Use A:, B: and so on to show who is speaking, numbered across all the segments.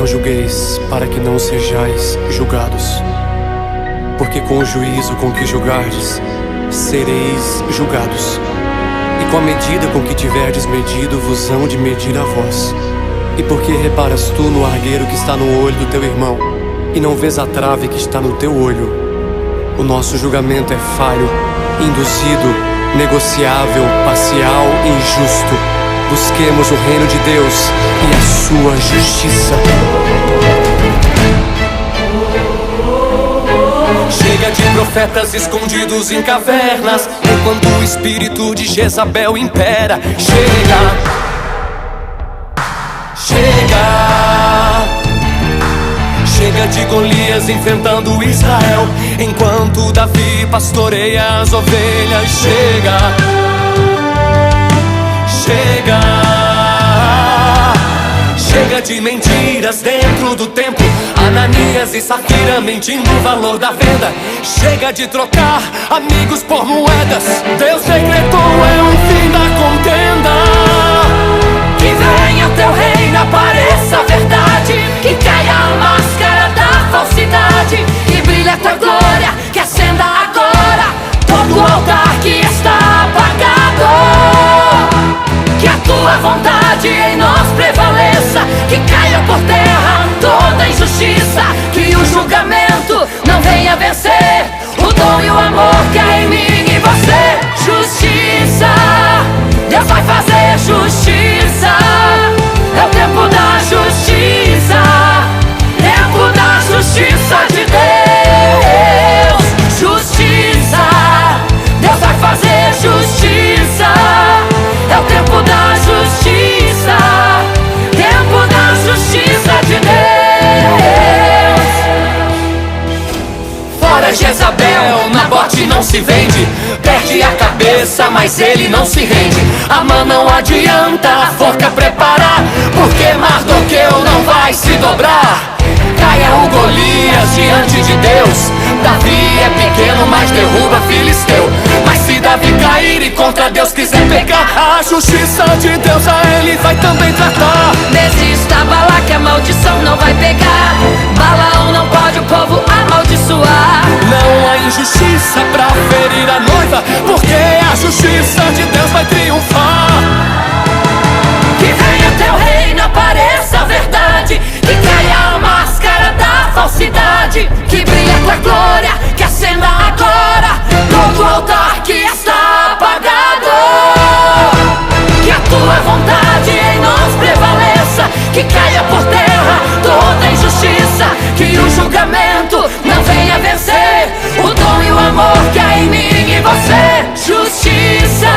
A: Não julgueis, para que não sejais julgados. Porque com o juízo com que julgardes, sereis julgados. E com a medida com que tiverdes medido, vos hão de medir a vós. E porque reparas tu no argueiro que está no olho do teu irmão, e não vês a trave que está no teu olho? O nosso julgamento é falho, induzido, negociável, parcial e injusto. Busquemos o reino de Deus e a sua justiça. Chega de profetas escondidos em cavernas, enquanto o espírito de Jezabel impera. Chega de Golias enfrentando Israel, enquanto Davi pastoreia as ovelhas. Chega de mentiras dentro do templo, Ananias e Safira mentindo o valor da venda. Chega de trocar amigos por moedas, Deus decretou é o fim da contenda.
B: Que venha teu reino, apareça a verdade, que caia a máscara da falsidade, que brilhe a tua glória, que acenda agora todo o altar que está apagado. Que a tua vontade em nós prevaleça, que caia por terra toda injustiça, que o julgamento não venha vencer o dom e o amor que há em mim e você. Justiça, Deus vai fazer justiça, é o tempo da justiça, tempo da justiça de Deus. Justiça, Deus vai fazer justiça, é o tempo da justiça, tempo da justiça de Deus. Fora Jezabel, Nabote não se vende, perde a cabeça, mas ele não se rende. Amã não adianta a forca preparar, porque Mardoqueu não vai se dobrar. Caia o Golias diante de Deus, Davi é pequeno, mas derruba Filisteu. Mas se Davi cair e contra Deus quiser pecar, a justiça de Deus a ele vai também tratar. Desista, Balaque, a maldição não vai pegar, Balaão não pode o povo amaldiçoar.
A: Não há injustiça pra ferir a noiva, porque a justiça de Deus vai triunfar.
B: Que venha teu reino, apareça a verdade, que caia a máscara da falsidade, que brilhe a tua glória, que acenda agora todo o altar que está apagado. Que a tua vontade em nós prevaleça, que caia por terra toda injustiça, que o julgamento não venha vencer o dom e o amor que há em mim e você. Justiça,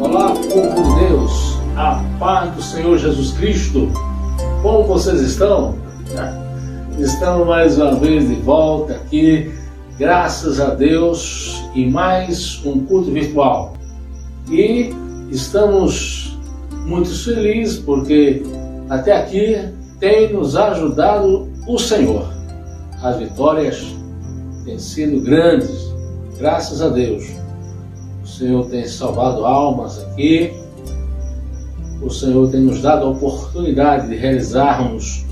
C: Olá, povo de Deus, a paz do Senhor Jesus Cristo. Como vocês estão? Estamos mais uma vez de volta aqui, graças a Deus, em mais um culto virtual. E estamos muito felizes porque até aqui tem nos ajudado o Senhor. As vitórias têm sido grandes, graças a Deus. O Senhor tem salvado almas aqui. O Senhor tem nos dado a oportunidade de realizarmos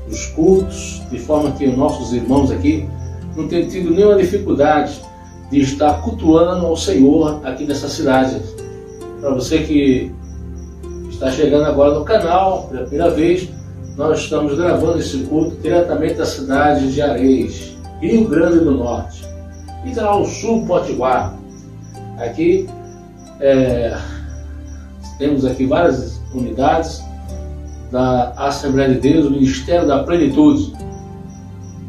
C: os cultos, de forma que os nossos irmãos aqui não tenham tido nenhuma dificuldade de estar cultuando ao Senhor aqui nessa cidade. Para você que está chegando agora no canal, pela primeira vez, nós estamos gravando esse culto diretamente da cidade de Areias, Rio Grande do Norte, Litoral Sul, Potiguar. Aqui temos aqui várias unidades da Assembleia de Deus, o Ministério da Plenitude.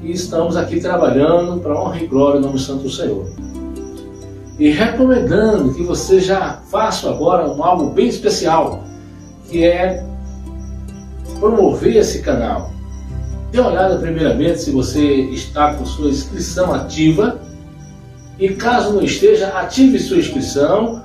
C: E estamos aqui trabalhando para a honra e glória do nome santo do Senhor. E recomendando que você já faça agora algo bem especial, que é promover esse canal. Dê uma olhada primeiramente se você está com sua inscrição ativa, e caso não esteja, ative sua inscrição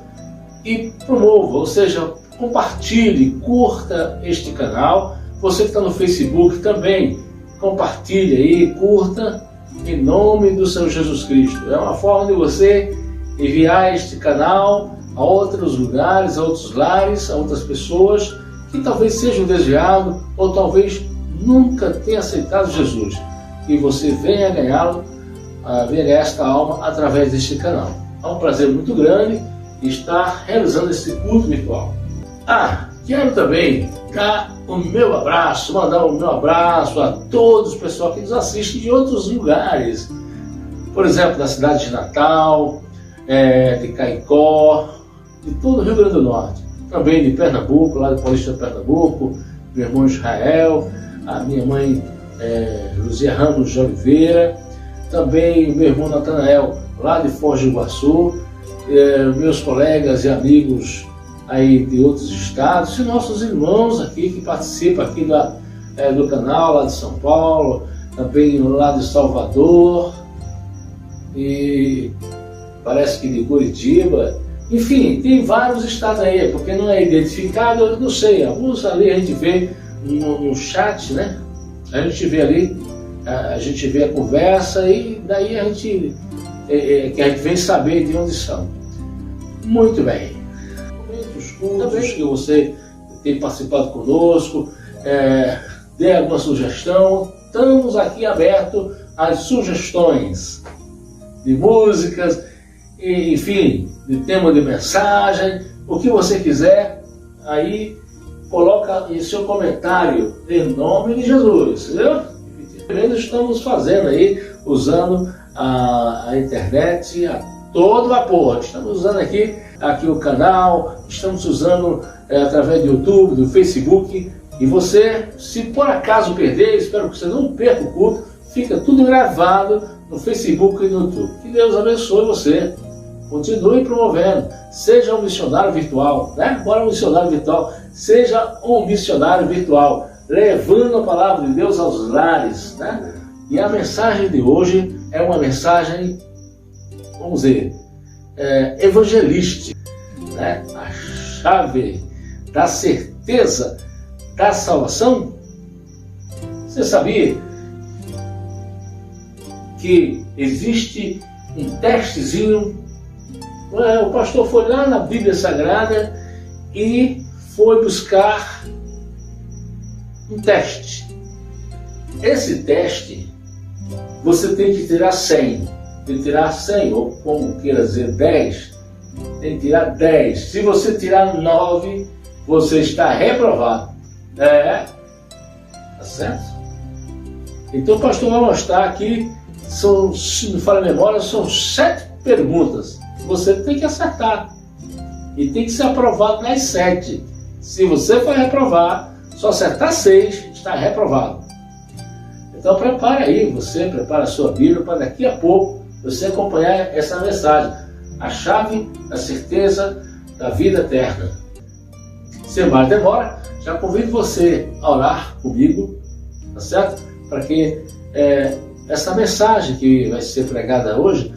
C: e promova, ou seja, compartilhe, curta este canal. Você que está no Facebook também, compartilhe aí, curta, em nome do Senhor Jesus Cristo. É uma forma de você enviar este canal a outros lugares, a outros lares, a outras pessoas que talvez sejam desviados ou talvez nunca tenham aceitado Jesus. E você venha ganhá-lo, venha ganhar esta alma através deste canal. É um prazer muito grande estar realizando esse culto virtual. Quero também dar o meu abraço, mandar o meu abraço a todos os pessoal que nos assiste de outros lugares. Por exemplo, da cidade de Natal, de Caicó, de todo o Rio Grande do Norte. Também de Pernambuco, lá de Paulista de Pernambuco, meu irmão Israel, a minha mãe Luzia Ramos de Oliveira, também meu irmão Natanael, lá de Foz do Iguaçu, meus colegas e amigos aí de outros estados, e nossos irmãos aqui que participam aqui do canal, lá de São Paulo, também lá de Salvador, e parece que de Curitiba. Enfim, tem vários estados aí, porque não é identificado, eu não sei, alguns ali a gente vê no chat, né? A gente vê ali, a gente vê a conversa e daí a gente vem saber de onde são. Muito bem. Os cultos que você tem participado conosco, dê alguma sugestão, estamos aqui abertos às sugestões de músicas, enfim, de tema de mensagem, o que você quiser, aí coloca em seu comentário, em nome de Jesus, entendeu? Estamos fazendo aí, usando a internet a todo vapor. Estamos usando aqui o canal, estamos usando através do YouTube, do Facebook, e você, se por acaso perder, espero que você não perca o culto, fica tudo gravado no Facebook e no YouTube. Que Deus abençoe você. Continue promovendo. Seja um missionário virtual, né? Bora um missionário virtual. Seja um missionário virtual, levando a palavra de Deus aos lares, né? E a mensagem de hoje é uma mensagem, vamos dizer, evangelística, né? A chave da certeza da salvação. Você sabia que existe um testezinho? O pastor foi lá na Bíblia Sagrada e foi buscar um teste. Esse teste, você tem que tirar 100. Tem que tirar 100, ou como queira dizer, 10. Tem que tirar 10. Se você tirar 9, você está reprovado. Tá certo? Então o pastor vai mostrar aqui, se me falha a memória, são 7 perguntas. Você tem que acertar. E tem que ser aprovado nas 7. Se você for reprovar, só acertar 6, está reprovado. Então prepare aí, você prepara a sua Bíblia para daqui a pouco você acompanhar essa mensagem. A chave da certeza da vida eterna. Sem mais demora, já convido você a orar comigo, tá certo? Para que essa mensagem que vai ser pregada hoje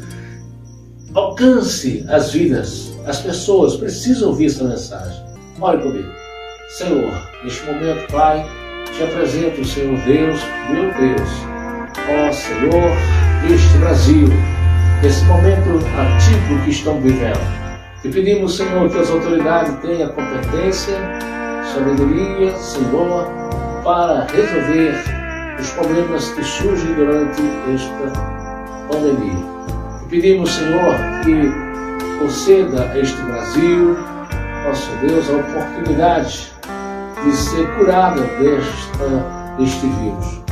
C: alcance as vidas. As pessoas precisam ouvir essa mensagem. Ore comigo. Senhor, neste momento, Pai, te apresento o Senhor Deus, meu Deus. Ó Senhor, este Brasil, esse momento atípico que estão vivendo. Te pedimos, Senhor, que as autoridades tenham competência, sabedoria, Senhor, para resolver os problemas que surgem durante esta pandemia. Te pedimos, Senhor, que conceda a este Brasil, nosso Deus, a oportunidade de ser curada deste vírus.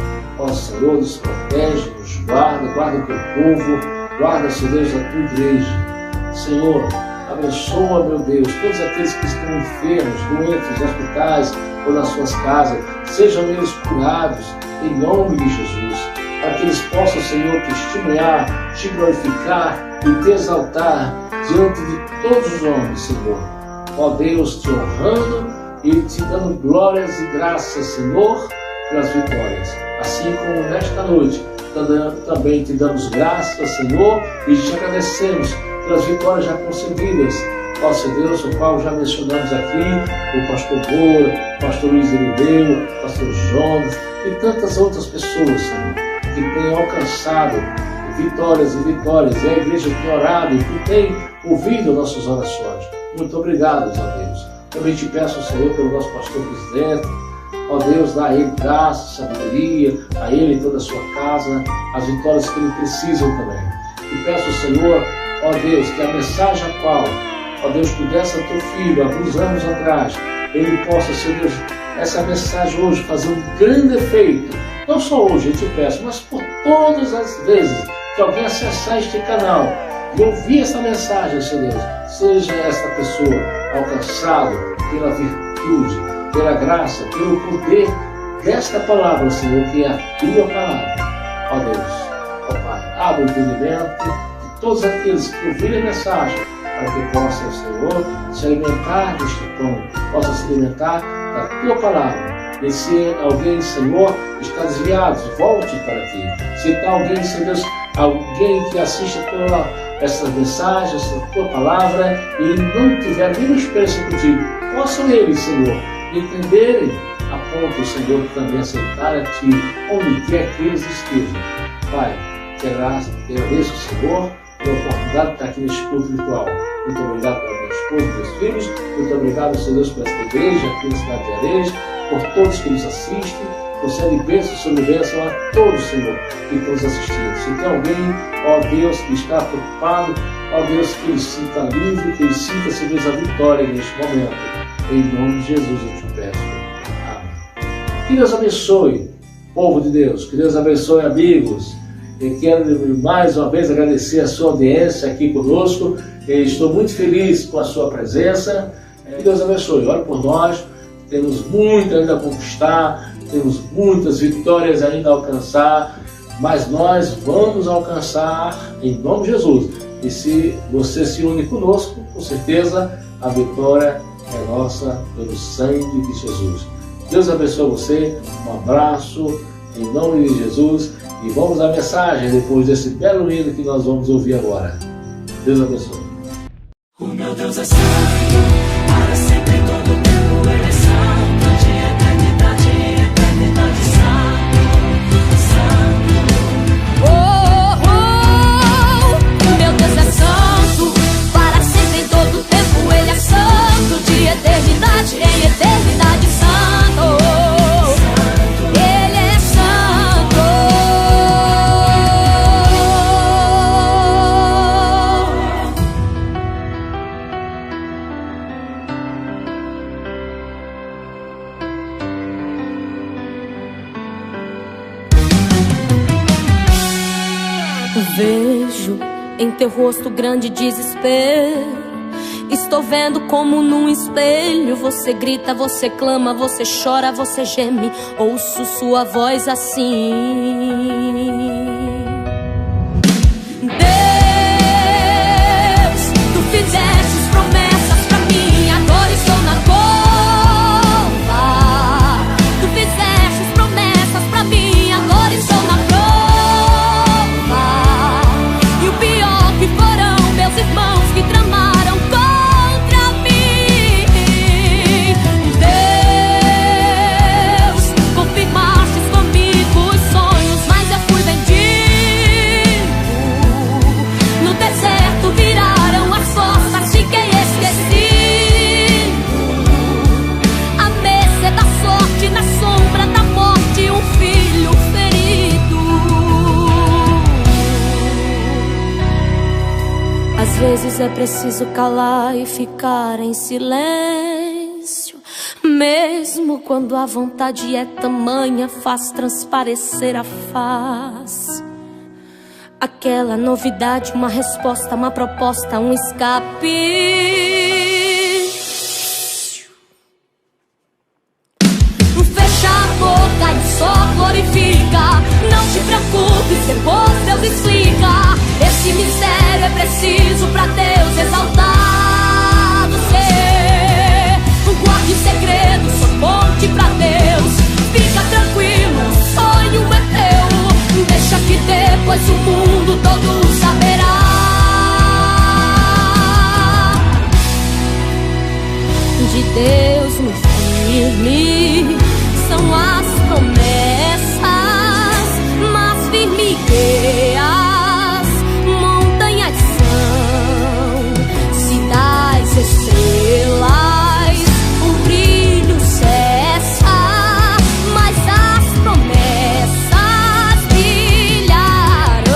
C: Ó Senhor, nos protege, nos guarda, guarda o teu povo, guarda, Senhor Deus, a tua igreja. Senhor, abençoa, meu Deus, todos aqueles que estão enfermos, doentes, nos hospitais ou nas suas casas, sejam eles curados, em nome de Jesus, para que eles possam, Senhor, testemunhar, te glorificar e te exaltar diante de todos os homens, Senhor. Ó Deus, te honrando e te dando glórias e graças, Senhor, pelas vitórias. Assim como nesta noite, também te damos graças, Senhor, e te agradecemos pelas vitórias já concedidas. Ó Senhor Deus, o qual já mencionamos aqui, o pastor Boa, o pastor Luiz Irineu, o pastor Jonas e tantas outras pessoas, Senhor, que têm alcançado vitórias e vitórias, e a igreja tem orado e que tem ouvido nossas orações. Muito obrigado, ó Deus. Também te peço, Senhor, pelo nosso pastor presidente, ó Deus, dá a ele graça, sabedoria, a ele e toda a sua casa, as vitórias que ele precisa também. Te peço, Senhor, ó Deus, que a mensagem a qual, ó Deus, tu desse a teu filho há alguns anos atrás, ele possa, Senhor Deus, essa mensagem hoje fazer um grande efeito, não só hoje, eu te peço, mas por todas as vezes que alguém acessar este canal e ouvir essa mensagem, Senhor Deus, seja essa pessoa alcançada pela virtude, pela graça, pelo poder desta palavra, Senhor, que é a tua palavra. Ó Deus, ó Pai, abre o entendimento de todos aqueles que ouvirem a mensagem, para que possam, Senhor, se alimentar deste pão, possam se alimentar da tua palavra. E se alguém, Senhor, está desviado, volte para ti. Se está alguém, Senhor Deus, alguém que assiste todas essas mensagens, essa tua palavra, e não tiver nenhuma experiência contigo, possam eles, Senhor, entenderem a ponto, Senhor, de também aceitar a ti, onde quer que eles estejam. Pai, te agradeço, Senhor, pela oportunidade de estar aqui neste culto virtual. Muito obrigado pela minha esposa e meus filhos. Muito obrigado, Senhor Deus, por esta igreja aqui na cidade de Areias, por todos que nos assistem. Concede bênção sobre bênção a todos, Senhor, que estão nos assistindo. Se tem alguém, ó Deus, que está preocupado, ó Deus, que ele sinta livre, que ele sinta, Senhor Deus, a vitória neste momento. Em nome de Jesus eu te peço. Amém. Que Deus abençoe, povo de Deus. Que Deus abençoe, amigos. Eu quero mais uma vez agradecer a sua audiência aqui conosco. Estou muito feliz com a sua presença. Que Deus abençoe. Ore por nós. Temos muito ainda a conquistar. Temos muitas vitórias ainda a alcançar. Mas nós vamos alcançar em nome de Jesus. E se você se une conosco, com certeza a vitória é nossa pelo sangue de Jesus. Deus abençoe você. Um abraço em nome de Jesus. E vamos à mensagem depois desse belo hino que nós vamos ouvir agora. Deus abençoe.
B: O meu Deus é santo, para sempre todo tempo Ele é santo, de eternidade em eternidade santo, santo. O meu Deus é santo, para sempre em todo tempo Ele é santo, de eternidade em eternidade santo. Vejo em teu rosto grande desespero. Estou vendo como num espelho. Você grita, você clama, você chora, você geme. Ouço sua voz assim: Deus, tu fizestes promessas pra mim. Agora estou na dor. vezes é preciso calar e ficar em silêncio, mesmo quando a vontade é tamanha, faz transparecer a face. Aquela novidade, uma resposta, uma proposta, um escape. Fecha a boca e só glorifica. Não te preocupes, depois Deus explica. Esse mistério é preciso pra Deus exaltado ser. Guarde o segredo, só conte pra Deus. Fica tranquilo, o sonho é teu. Deixa que depois o mundo todo saberá. De Deus no firme são as promessas, mas firme que as montanhas são, cidades, estrelas, o brilho cessa, mas as promessas brilharão.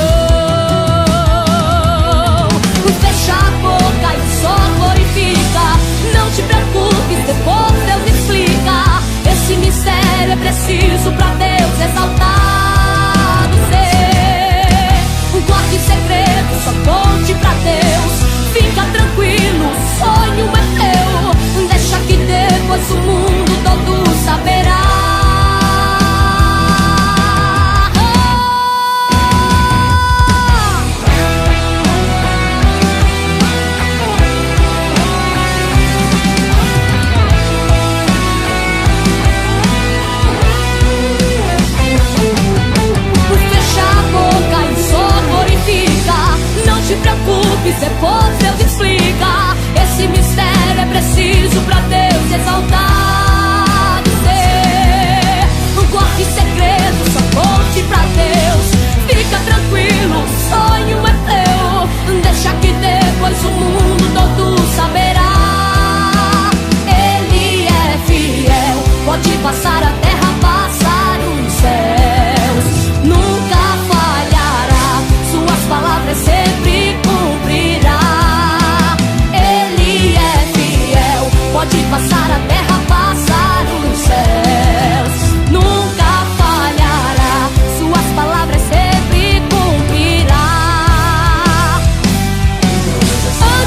B: Fecha a boca e só glorifica. Não te preocupes, depois Deus explica. Esse mistério é preciso pra Deus exaltado ser. Guarde segredo, só conte pra Deus. Fica tranquilo, o sonho é teu. Deixa que depois o mundo todo saberá. Não te preocupes, depois Deus explica. Esse mistério é preciso pra Deus exaltado ser. Guarde segredo, só conte pra Deus. Fica tranquilo, o sonho é teu. Deixa que depois o mundo todo saberá. Ele é fiel, pode passar a terra, passar os céus. Nunca falhará, suas palavras sempre cumprirá. Ele é fiel, pode passar a terra, passar os céus. Nunca falhará, suas palavras sempre cumprirá.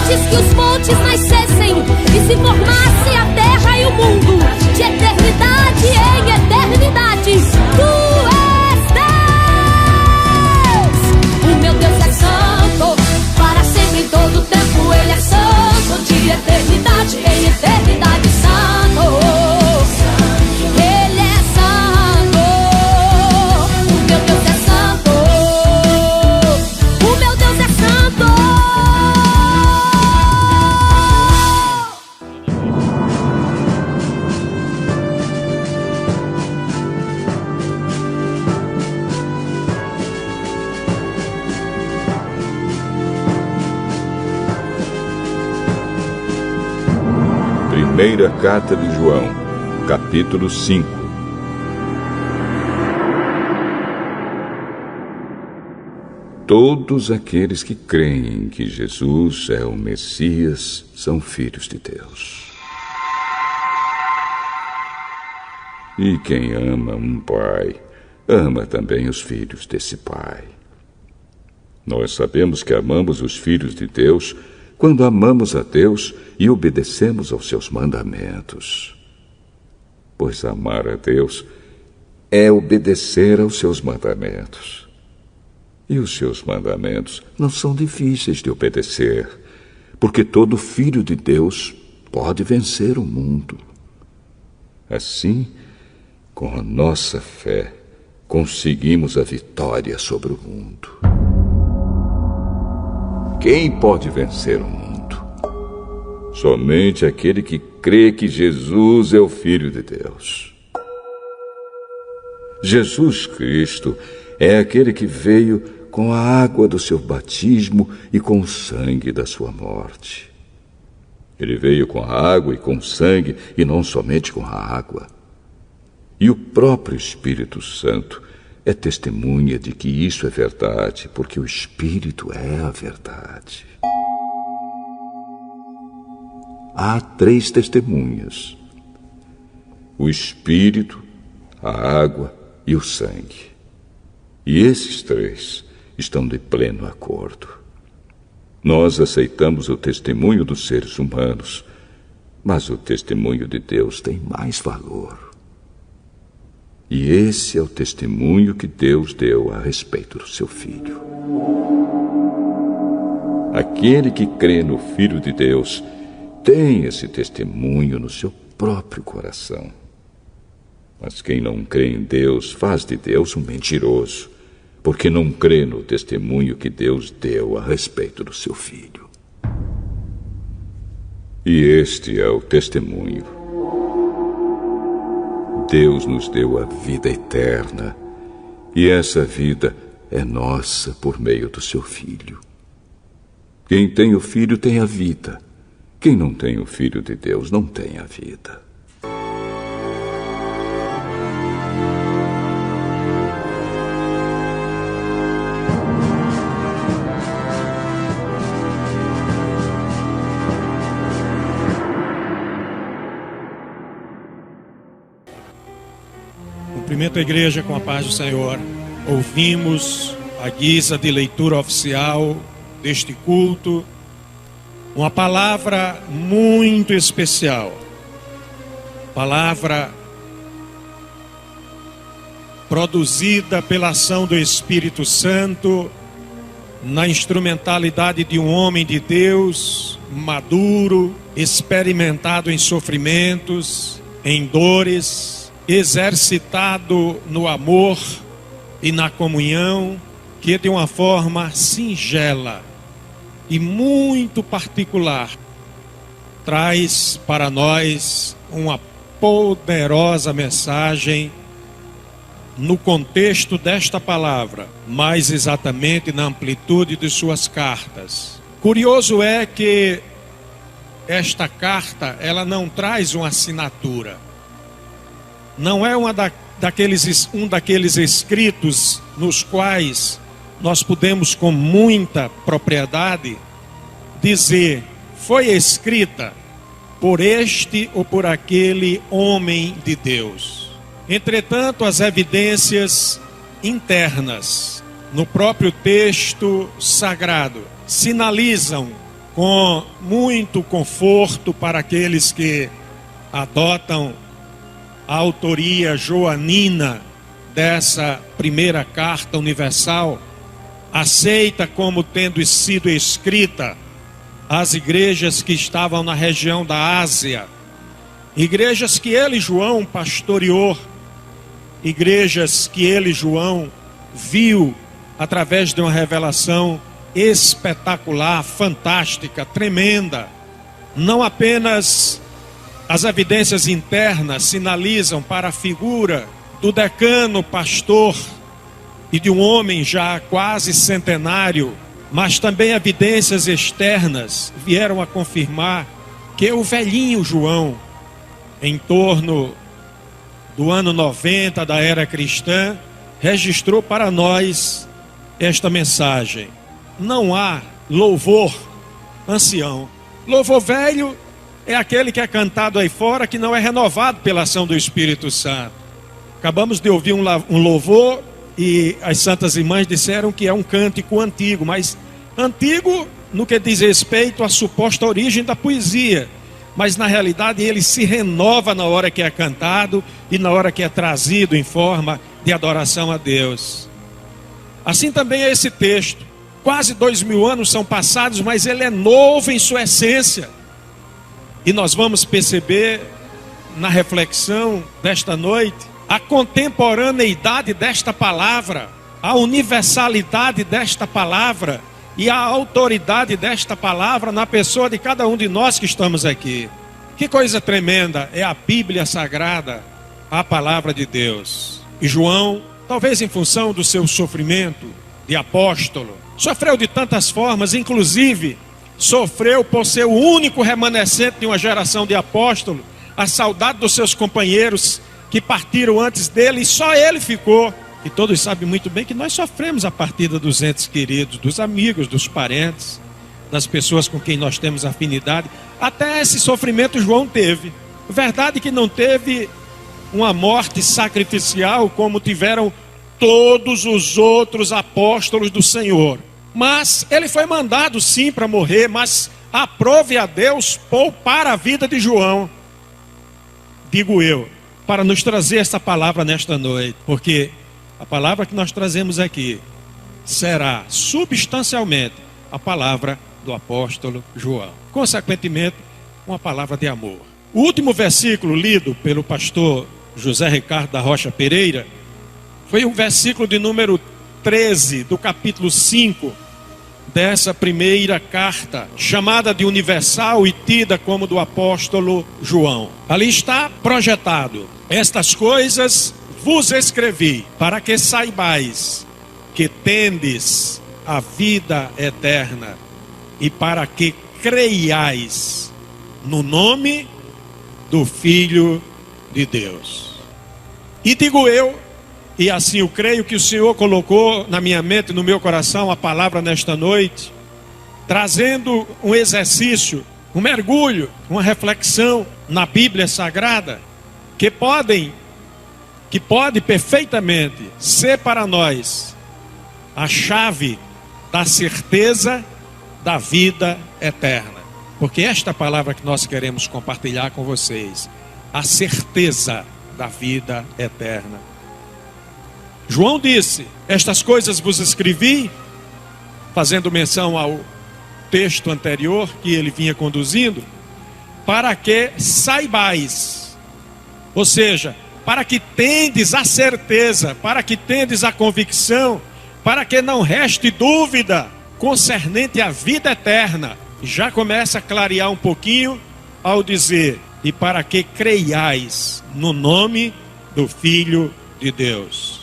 B: Antes que os montes nascessem e se formasse a terra e o mundo, de eternidade em eternidade, tu és Deus. O meu Deus é santo, para sempre em todo tempo Ele é santo, de eternidade em eternidade santo. Ele é santo, o meu Deus é santo, o meu Deus é santo.
D: Primeira Carta de João, capítulo 5. Todos aqueles que creem que Jesus é o Messias são filhos de Deus. E quem ama um pai, ama também os filhos desse pai. Nós sabemos que amamos os filhos de Deus quando amamos a Deus e obedecemos aos seus mandamentos. Pois amar a Deus é obedecer aos seus mandamentos. E os seus mandamentos não são difíceis de obedecer, porque todo filho de Deus pode vencer o mundo. Assim, com a nossa fé, conseguimos a vitória sobre o mundo. Quem pode vencer o mundo? Somente aquele que crê que Jesus é o Filho de Deus. Jesus Cristo é aquele que veio com a água do seu batismo e com o sangue da sua morte. Ele veio com a água e com o sangue, e não somente com a água. E o próprio Espírito Santo é testemunha de que isso é verdade, porque o Espírito é a verdade. há 3 testemunhas: o Espírito, a água e o sangue. E esses 3 estão de pleno acordo. Nós aceitamos o testemunho dos seres humanos, mas o testemunho de Deus tem mais valor. E esse é o testemunho que Deus deu a respeito do seu Filho. Aquele que crê no Filho de Deus tem esse testemunho no seu próprio coração. Mas quem não crê em Deus faz de Deus um mentiroso, porque não crê no testemunho que Deus deu a respeito do seu Filho. E este é o testemunho. Deus nos deu a vida eterna, e essa vida é nossa por meio do seu Filho. Quem tem o Filho tem a vida. Quem não tem o Filho de Deus não tem a vida.
E: Cumprimento a igreja com a paz do Senhor. Ouvimos, à guisa de leitura oficial deste culto, uma palavra muito especial. Palavra produzida pela ação do Espírito Santo na instrumentalidade de um homem de Deus, maduro, experimentado em sofrimentos, em dores, exercitado no amor e na comunhão, que de uma forma singela e muito particular traz para nós uma poderosa mensagem no contexto desta palavra, mais exatamente na amplitude de suas cartas. Curioso é que esta carta, ela não traz uma assinatura. Não é um daqueles escritos nos quais nós podemos com muita propriedade dizer: foi escrita por este ou por aquele homem de Deus. Entretanto, as evidências internas no próprio texto sagrado sinalizam com muito conforto para aqueles que adotam a autoria joanina dessa primeira carta universal, aceita como tendo sido escrita às igrejas que estavam na região da Ásia, igrejas que ele, João, pastoreou, igrejas que ele, João, viu através de uma revelação espetacular, fantástica, tremenda. Não apenas as evidências internas sinalizam para a figura do decano pastor e de um homem já quase centenário, mas também evidências externas vieram a confirmar que o velhinho João, em torno do ano 90 da era cristã, registrou para nós esta mensagem: não há louvor ancião. Louvor velho é aquele que é cantado aí fora, que não é renovado pela ação do Espírito Santo. Acabamos de ouvir um louvor e as santas irmãs disseram que é um cântico antigo, mas antigo no que diz respeito à suposta origem da poesia, mas na realidade ele se renova na hora que é cantado e na hora que é trazido em forma de adoração a Deus. Assim também é esse texto. Quase 2000 anos são passados, mas ele é novo em sua essência. E nós vamos perceber na reflexão desta noite a contemporaneidade desta palavra, a universalidade desta palavra e a autoridade desta palavra na pessoa de cada um de nós que estamos aqui. Que coisa tremenda é a Bíblia Sagrada, a palavra de Deus. E João, talvez em função do seu sofrimento de apóstolo, sofreu de tantas formas, inclusive sofreu por ser o único remanescente de uma geração de apóstolos, a saudade dos seus companheiros que partiram antes dele, e só ele ficou. E todos sabem muito bem que nós sofremos a partida dos entes queridos, dos amigos, dos parentes. das pessoas com quem nós temos afinidade. Até esse sofrimento João teve. Verdade que não teve uma morte sacrificial como tiveram todos os outros apóstolos do Senhor. Mas ele foi mandado sim para morrer, mas aprove a Deus poupar a vida de João, digo eu, para nos trazer essa palavra nesta noite. Porque a palavra que nós trazemos aqui será substancialmente a palavra do apóstolo João. Consequentemente, uma palavra de amor. O último versículo lido pelo pastor José Ricardo da Rocha Pereira foi o versículo de número 13 do capítulo 5 dessa primeira carta, chamada de universal e tida como do apóstolo João. Ali está projetado: estas coisas vos escrevi para que saibais que tendes a vida eterna e para que creiais no nome do Filho de Deus. E digo eu, e assim eu creio, que o Senhor colocou na minha mente e no meu coração a palavra nesta noite, trazendo um exercício, um mergulho, uma reflexão na Bíblia Sagrada, que pode perfeitamente ser para nós a chave da certeza da vida eterna. Porque esta palavra que nós queremos compartilhar com vocês, a certeza da vida eterna. João disse: estas coisas vos escrevi, fazendo menção ao texto anterior que ele vinha conduzindo, para que saibais, ou seja, para que tendes a certeza, para que tendes a convicção, para que não reste dúvida concernente à vida eterna. Já começa a clarear um pouquinho ao dizer: e para que creiais no nome do Filho de Deus.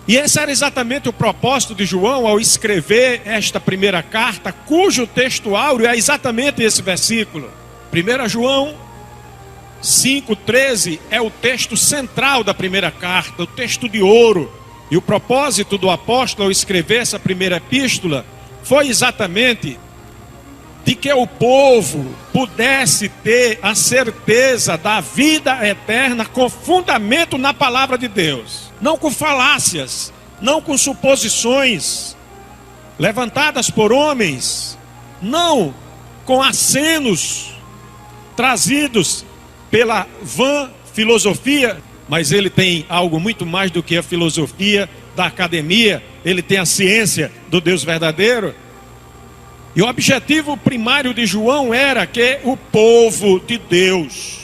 E: E esse era exatamente o propósito de João ao escrever esta primeira carta, cujo texto áureo é exatamente esse versículo. 1 João 5,13 é o texto central da primeira carta, o texto de ouro. E o propósito do apóstolo ao escrever essa primeira epístola foi exatamente de que o povo pudesse ter a certeza da vida eterna com fundamento na palavra de Deus. Não com falácias, não com suposições levantadas por homens, não com acenos trazidos pela vã filosofia, mas ele tem algo muito mais do que a filosofia da academia. Ele tem a ciência do Deus verdadeiro. E o objetivo primário de João era que o povo de Deus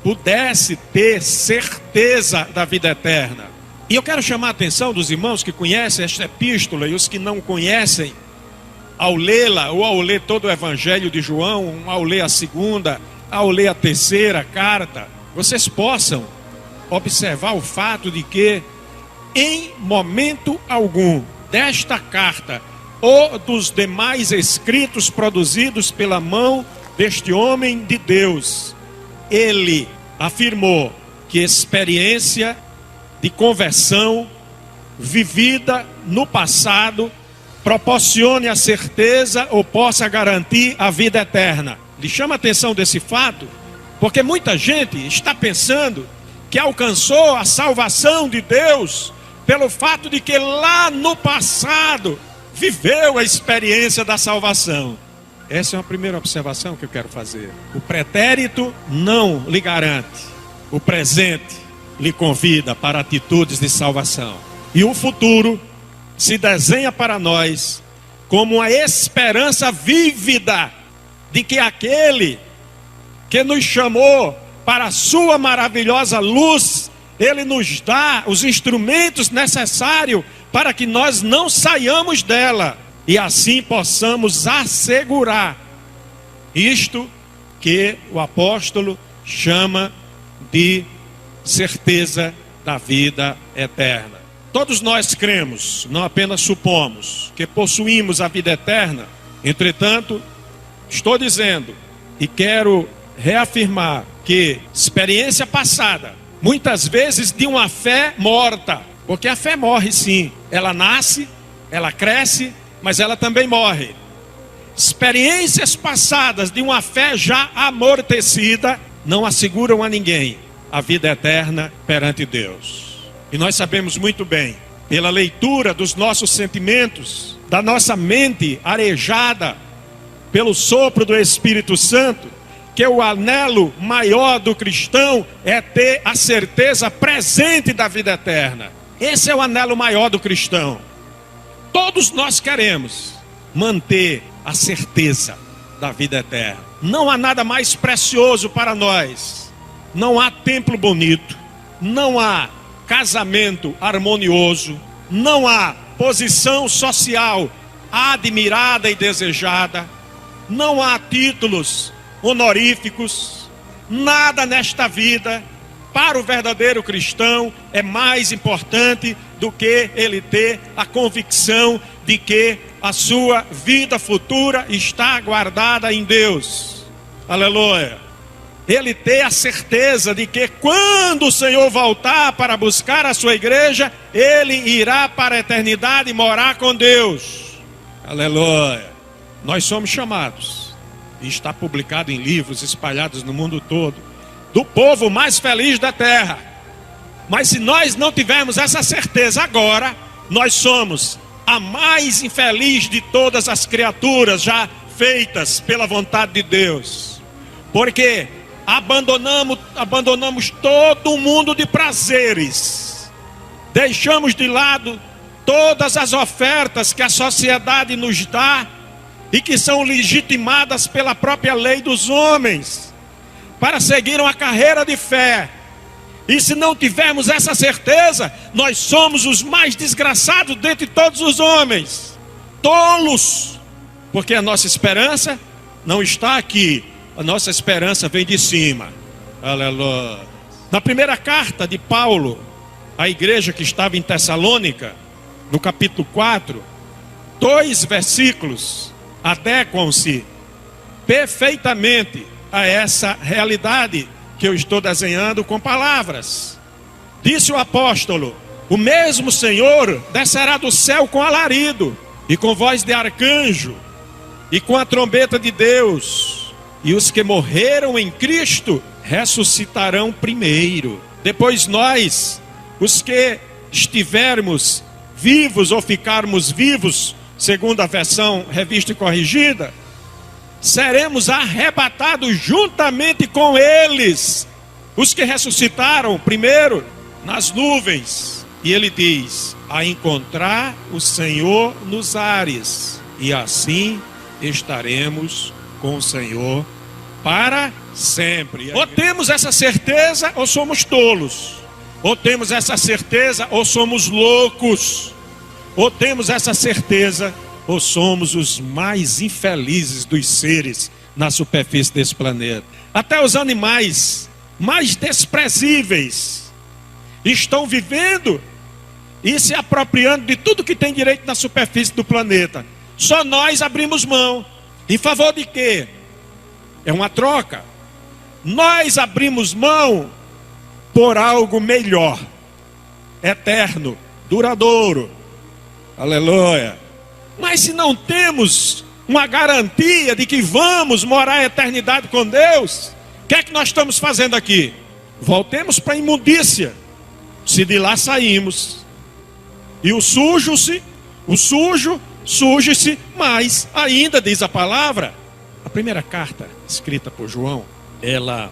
E: pudesse ter certeza da vida eterna. E eu quero chamar a atenção dos irmãos que conhecem esta epístola e os que não conhecem, ao lê-la ou ao ler todo o evangelho de João, ao ler a segunda, ao ler a terceira carta, vocês possam observar o fato de que em momento algum desta carta ou dos demais escritos produzidos pela mão deste homem de Deus, ele afirmou que experiência de conversão vivida no passado proporcione a certeza ou possa garantir a vida eterna. Lhe chama a atenção desse fato, porque muita gente está pensando que alcançou a salvação de Deus pelo fato de que lá no passado viveu a experiência da salvação. Essa é uma primeira observação que eu quero fazer. O pretérito não lhe garante, o presente lhe convida para atitudes de salvação. E o futuro se desenha para nós como uma esperança vívida de que aquele que nos chamou para a sua maravilhosa luz, ele nos dá os instrumentos necessários para que nós não saiamos dela e assim possamos assegurar isto que o apóstolo chama de certeza da vida eterna. Todos nós cremos, não apenas supomos, que possuímos a vida eterna. Entretanto, estou dizendo e quero reafirmar que experiência passada, muitas vezes de uma fé morta, porque a fé morre sim, ela nasce, ela cresce, mas ela também morre. experiências passadas de uma fé já amortecida não asseguram a ninguém a vida eterna perante Deus. E nós sabemos muito bem, pela leitura dos nossos sentimentos, da nossa mente arejada pelo sopro do Espírito Santo, que o anelo maior do cristão é ter a certeza presente da vida eterna. Esse é o anelo maior do cristão. Todos nós queremos manter a certeza da vida eterna. Não há nada mais precioso para nós. Não há templo bonito, não há casamento harmonioso, não há posição social admirada e desejada, não há títulos honoríficos, nada nesta vida para o verdadeiro cristão é mais importante do que ele ter a convicção de que a sua vida futura está guardada em Deus. Aleluia. Ele ter a certeza de que quando o Senhor voltar para buscar a sua igreja, ele irá para a eternidade morar com Deus. Aleluia. Nós somos chamados, e está publicado em livros espalhados no mundo todo, do povo mais feliz da terra. Mas se nós não tivermos essa certeza agora, nós somos a mais infeliz de todas as criaturas já feitas pela vontade de Deus. Porque abandonamos todo o mundo de prazeres, deixamos de lado todas as ofertas que a sociedade nos dá e que são legitimadas pela própria lei dos homens, para seguir uma carreira de fé. E se não tivermos essa certeza, nós somos os mais desgraçados dentre todos os homens, tolos, porque a nossa esperança não está aqui, a nossa esperança vem de cima. Aleluia. Na primeira carta de Paulo à igreja que estava em Tessalônica, no capítulo 4, 2 versículos adequam-se perfeitamente a essa realidade que eu estou desenhando com palavras. Disse o apóstolo: o mesmo Senhor descerá do céu com alarido, e com voz de arcanjo, e com a trombeta de Deus, e os que morreram em Cristo ressuscitarão primeiro. Depois nós, os que estivermos vivos ou ficarmos vivos, segundo a versão revista e corrigida, seremos arrebatados juntamente com eles, os que ressuscitaram primeiro, nas nuvens. E ele diz: a encontrar o Senhor nos ares, e assim estaremos com o Senhor para sempre. Ou temos essa certeza ou somos tolos, ou temos essa certeza ou somos loucos, ou temos essa certeza ou somos os mais infelizes dos seres na superfície desse planeta. Até os animais mais desprezíveis estão vivendo e se apropriando de tudo que tem direito na superfície do planeta. Só nós abrimos mão. Em favor de quê? É uma troca. Nós abrimos mão por algo melhor, eterno, duradouro. Aleluia. Mas se não temos uma garantia de que vamos morar a eternidade com Deus, o que é que nós estamos fazendo aqui? Voltemos para a imundícia. Se de lá saímos, e o sujo suje-se mais ainda, diz a palavra. A primeira carta escrita por João, ela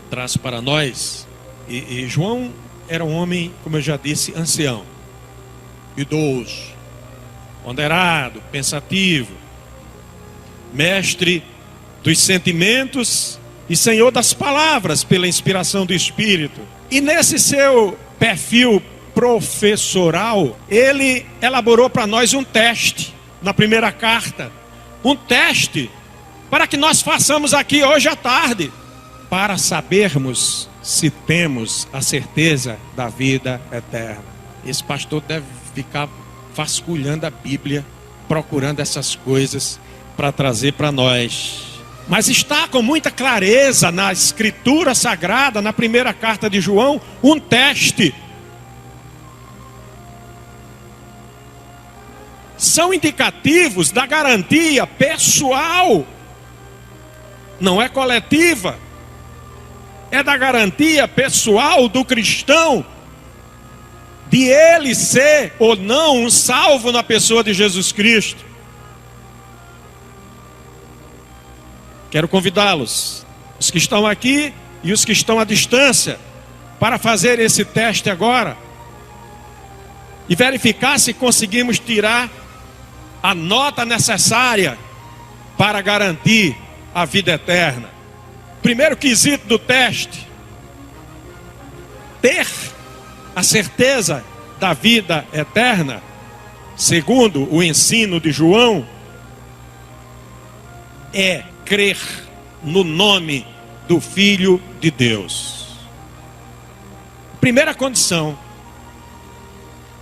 E: traz para nós, e João era um homem, como eu já disse, ancião, idoso, ponderado, pensativo, mestre dos sentimentos e senhor das palavras pela inspiração do Espírito. E nesse seu perfil professoral, ele elaborou para nós um teste na primeira carta, um teste para que nós façamos aqui hoje à tarde, para sabermos se temos a certeza da vida eterna. Esse pastor deve ficar vasculhando a Bíblia, procurando essas coisas para trazer para nós. Mas está com muita clareza na Escritura Sagrada, na primeira carta de João, um teste. são indicativos da garantia pessoal, não é coletiva, é da garantia pessoal do cristão, de ele ser ou não um salvo na pessoa de Jesus Cristo. Quero convidá-los, os que estão aqui e os que estão à distância, para fazer esse teste agora e verificar se conseguimos tirar a nota necessária para garantir a vida eterna. Primeiro quesito do teste: ter a certeza da vida eterna, segundo o ensino de João, é crer no nome do Filho de Deus. Primeira condição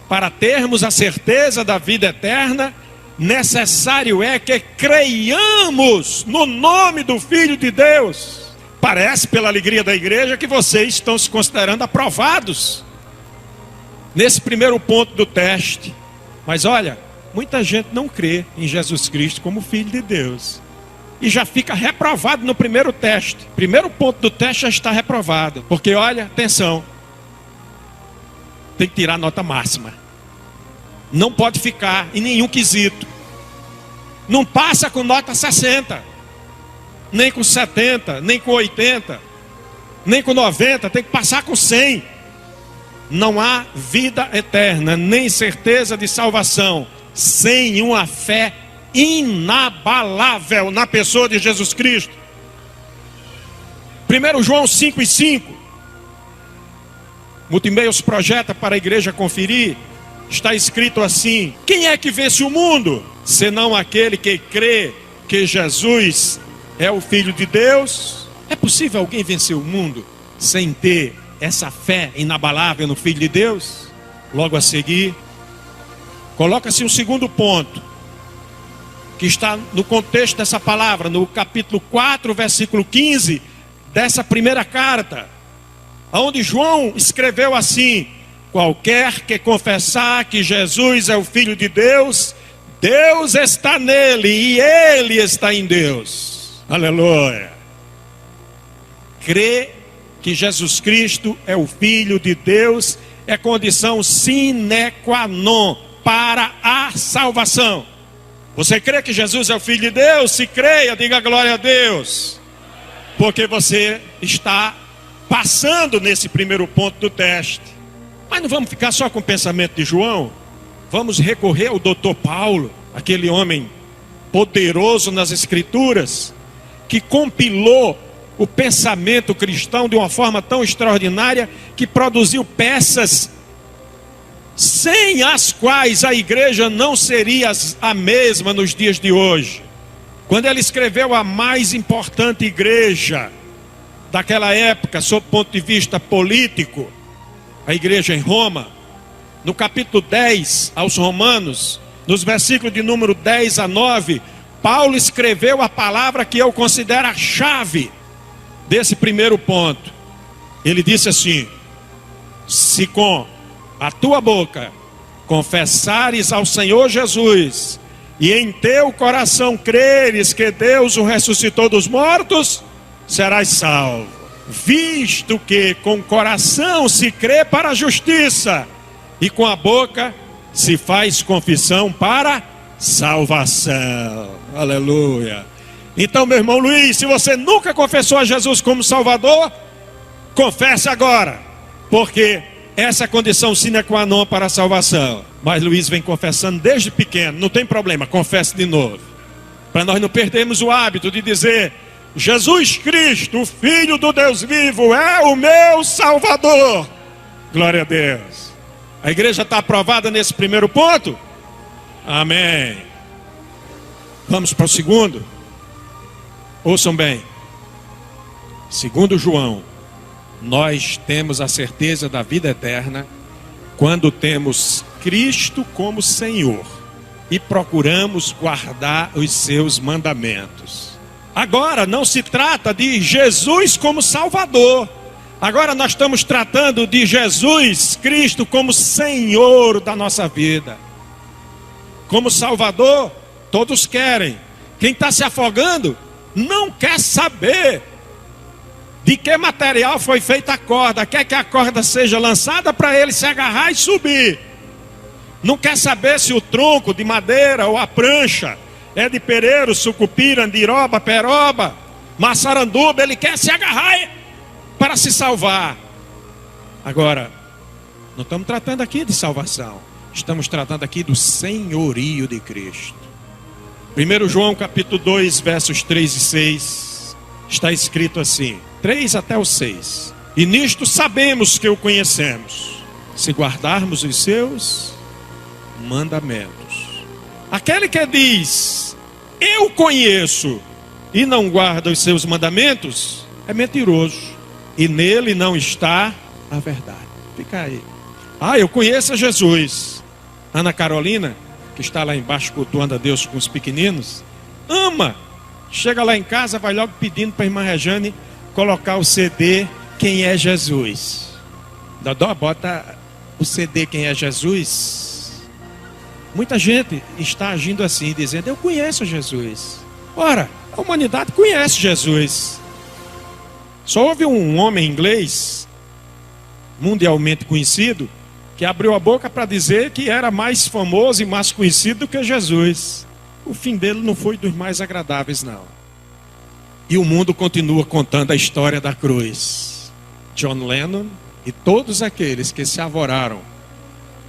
E: para termos a certeza da vida eterna, necessário é que creiamos no nome do Filho de Deus. Parece, pela alegria da igreja, que vocês estão se considerando aprovados nesse primeiro ponto do teste. Mas olha, muita gente não crê em Jesus Cristo como Filho de Deus e já fica reprovado no primeiro teste. Primeiro ponto do teste já está reprovado, porque olha, atenção, tem que tirar a nota máxima, não pode ficar em nenhum quesito, não passa com nota 60, nem com 70, nem com 80, nem com 90, tem que passar com 100. Não há vida eterna, nem certeza de salvação, sem uma fé inabalável na pessoa de Jesus Cristo. 1 João 5:5, Multimeios projeta para a igreja conferir, está escrito assim: quem é que vence o mundo, senão aquele que crê que Jesus é o Filho de Deus? É possível alguém vencer o mundo sem ter essa fé inabalável no Filho de Deus? Logo a seguir, coloca-se um segundo ponto, que está no contexto dessa palavra, no capítulo 4, versículo 15, dessa primeira carta, onde João escreveu assim: qualquer que confessar que Jesus é o Filho de Deus, Deus está nele e ele está em Deus. Aleluia. Crê que Jesus Cristo é o Filho de Deus é condição sine qua non para a salvação. Você crê que Jesus é o Filho de Deus? Se creia, diga glória a Deus, porque você está passando nesse primeiro ponto do teste. Mas não vamos ficar só com o pensamento de João, vamos recorrer ao Dr. Paulo, aquele homem poderoso nas Escrituras, que compilou o pensamento cristão de uma forma tão extraordinária, que produziu peças sem as quais a igreja não seria a mesma nos dias de hoje. Quando ele escreveu a mais importante igreja daquela época, sob o ponto de vista político, a igreja em Roma, no capítulo 10 aos Romanos, nos versículos de número 10 a 9, Paulo escreveu a palavra que eu considero a chave desse primeiro ponto. Ele disse assim: se com a tua boca confessares ao Senhor Jesus e em teu coração creres que Deus o ressuscitou dos mortos, serás salvo. Visto que com o coração se crê para a justiça e com a boca se faz confissão para salvação. Aleluia. Então, meu irmão Luiz, se você nunca confessou a Jesus como Salvador, confesse agora, porque essa é a condição sine qua non para a salvação. Mas Luiz vem confessando desde pequeno, não tem problema, confesse de novo, para nós não perdermos o hábito de dizer: Jesus Cristo, o Filho do Deus vivo, é o meu Salvador. Glória a Deus. A igreja está aprovada nesse primeiro ponto? Amém. Vamos para o segundo. Ouçam bem. Segundo João, nós temos a certeza da vida eterna quando temos Cristo como Senhor e procuramos guardar os seus mandamentos. Agora não se trata de Jesus como Salvador. Agora nós estamos tratando de Jesus Cristo como Senhor da nossa vida, como Salvador, todos querem. Quem está se afogando não quer saber de que material foi feita a corda. Quer que a corda seja lançada para ele se agarrar e subir. Não quer saber se o tronco de madeira ou a prancha é de pereiro, sucupira, andiroba, peroba, maçaranduba. Ele quer se agarrar para se salvar. Agora, não estamos tratando aqui de salvação. Estamos tratando aqui do senhorio de Cristo. 1 João capítulo 2, versos 3 e 6. Está escrito assim, 3 até o 6. E nisto sabemos que o conhecemos, se guardarmos os seus mandamentos. Aquele que diz, eu conheço, e não guarda os seus mandamentos, é mentiroso, e nele não está a verdade. Fica aí. Eu conheço a Jesus. Ana Carolina, que está lá embaixo cultuando a Deus com os pequeninos, ama. Chega lá em casa, vai logo pedindo para a irmã Rejane colocar o CD Quem é Jesus. Dodó, bota o CD Quem é Jesus. Muita gente está agindo assim, dizendo, eu conheço Jesus. Ora, a humanidade conhece Jesus. Só houve um homem inglês, mundialmente conhecido, que abriu a boca para dizer que era mais famoso e mais conhecido do que Jesus. O fim dele não foi dos mais agradáveis, não. E o mundo continua contando a história da cruz. John Lennon e todos aqueles que se arvoraram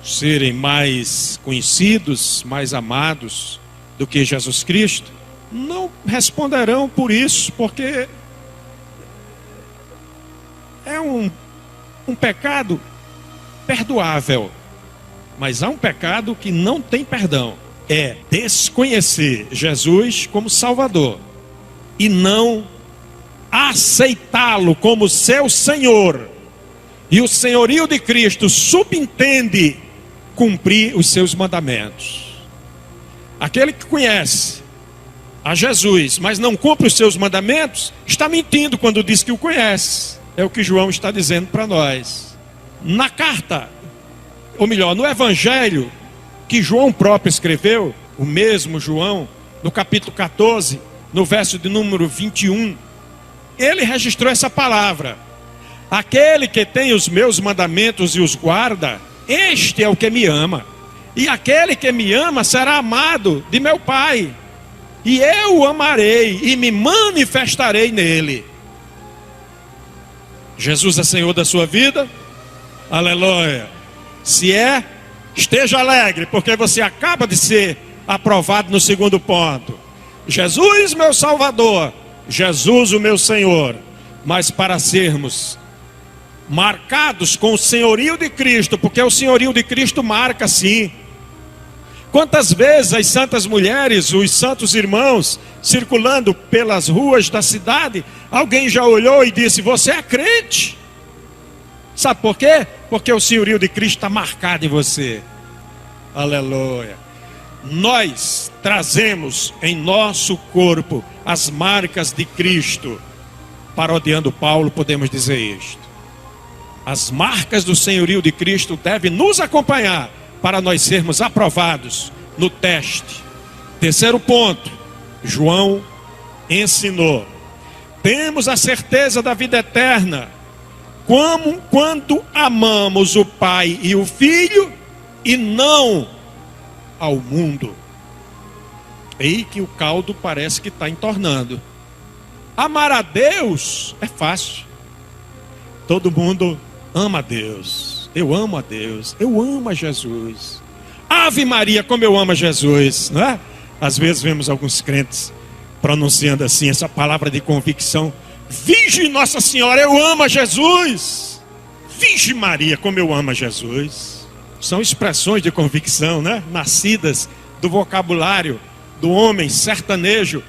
E: serem mais conhecidos, mais amados do que Jesus Cristo, não responderão por isso, porque é um pecado perdoável, mas há um pecado que não tem perdão. É desconhecer Jesus como Salvador e não aceitá-lo como seu Senhor. E o senhorio de Cristo subentende cumprir os seus mandamentos. Aquele que conhece a Jesus, mas não cumpre os seus mandamentos, está mentindo quando diz que o conhece. É o que João está dizendo para nós. Na carta, ou melhor, no evangelho que João próprio escreveu, o mesmo João, no capítulo 14, no verso de número 21, ele registrou essa palavra: aquele que tem os meus mandamentos e os guarda, este é o que me ama. E aquele que me ama será amado de meu Pai, e eu o amarei e me manifestarei nele. Jesus é Senhor da sua vida? Aleluia. Se é, esteja alegre, porque você acaba de ser aprovado no segundo ponto. Jesus, meu Salvador, Jesus, o meu Senhor. Mas para sermos marcados com o senhorio de Cristo, porque o senhorio de Cristo marca sim. Quantas vezes as santas mulheres, os santos irmãos, circulando pelas ruas da cidade, alguém já olhou e disse, você é crente? Sabe por quê? Porque o senhorio de Cristo está marcado em você. Aleluia. Nós trazemos em nosso corpo as marcas de Cristo. Parodiando Paulo, podemos dizer isto. As marcas do senhorio de Cristo devem nos acompanhar para nós sermos aprovados no teste. Terceiro ponto, João ensinou. Temos a certeza da vida eterna quando amamos o Pai e o Filho e não ao mundo. É aí que o caldo parece que está entornando. Amar a Deus é fácil. Todo mundo ama a Deus. Eu amo a Deus, eu amo a Jesus. Ave Maria, como eu amo a Jesus, não é? Às vezes vemos alguns crentes pronunciando assim essa palavra de convicção: Virgem Nossa Senhora, eu amo a Jesus. Virgem Maria, como eu amo a Jesus. São expressões de convicção, né? Nascidas do vocabulário do homem sertanejo,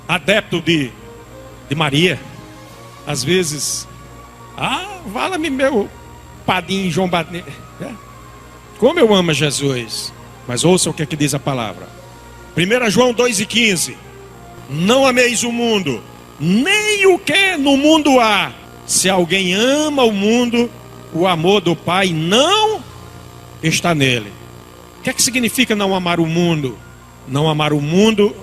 E: adepto de Maria. Às vezes, vala-me meu Padim João Batista. Como eu amo a Jesus. Mas ouça o que é que diz a palavra. 1 João 2,15. Não ameis o mundo, nem o que no mundo há. Se alguém ama o mundo, o amor do Pai não está nele. que é que significa não amar o mundo? Não amar o mundo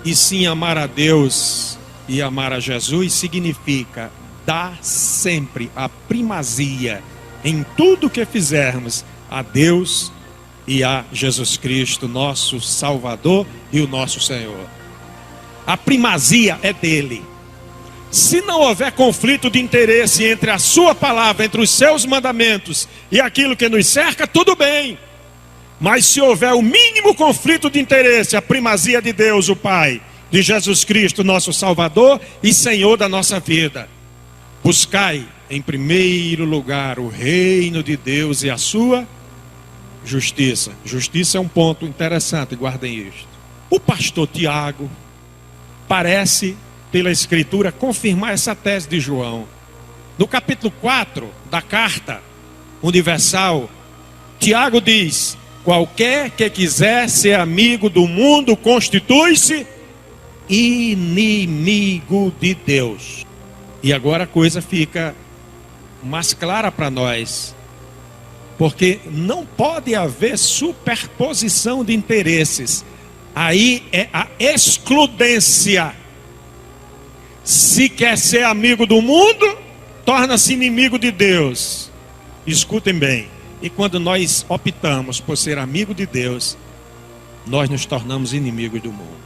E: e sim amar a Deus e amar a Jesus significa dar sempre a primazia em tudo que fizermos a Deus e a Jesus Cristo, nosso Salvador e o nosso Senhor. A primazia é dele. Se não houver conflito de interesse entre a sua palavra, entre os seus mandamentos e aquilo que nos cerca, tudo bem. Mas se houver o mínimo conflito de interesse, a primazia de Deus, o Pai, de Jesus Cristo, nosso Salvador e Senhor da nossa vida. Buscai em primeiro lugar o reino de Deus e a sua justiça. Justiça é um ponto interessante, guardem isto. O pastor Tiago parece, pela Escritura, confirmar essa tese de João. No capítulo 4 da carta universal, Tiago diz: qualquer que quiser ser amigo do mundo constitui-se inimigo de Deus. E agora a coisa fica mais clara para nós, porque não pode haver superposição de interesses. Aí é a excludência. Se quer ser amigo do mundo, torna-se inimigo de Deus. Escutem bem. E quando nós optamos por ser amigo de Deus, nós nos tornamos inimigos do mundo.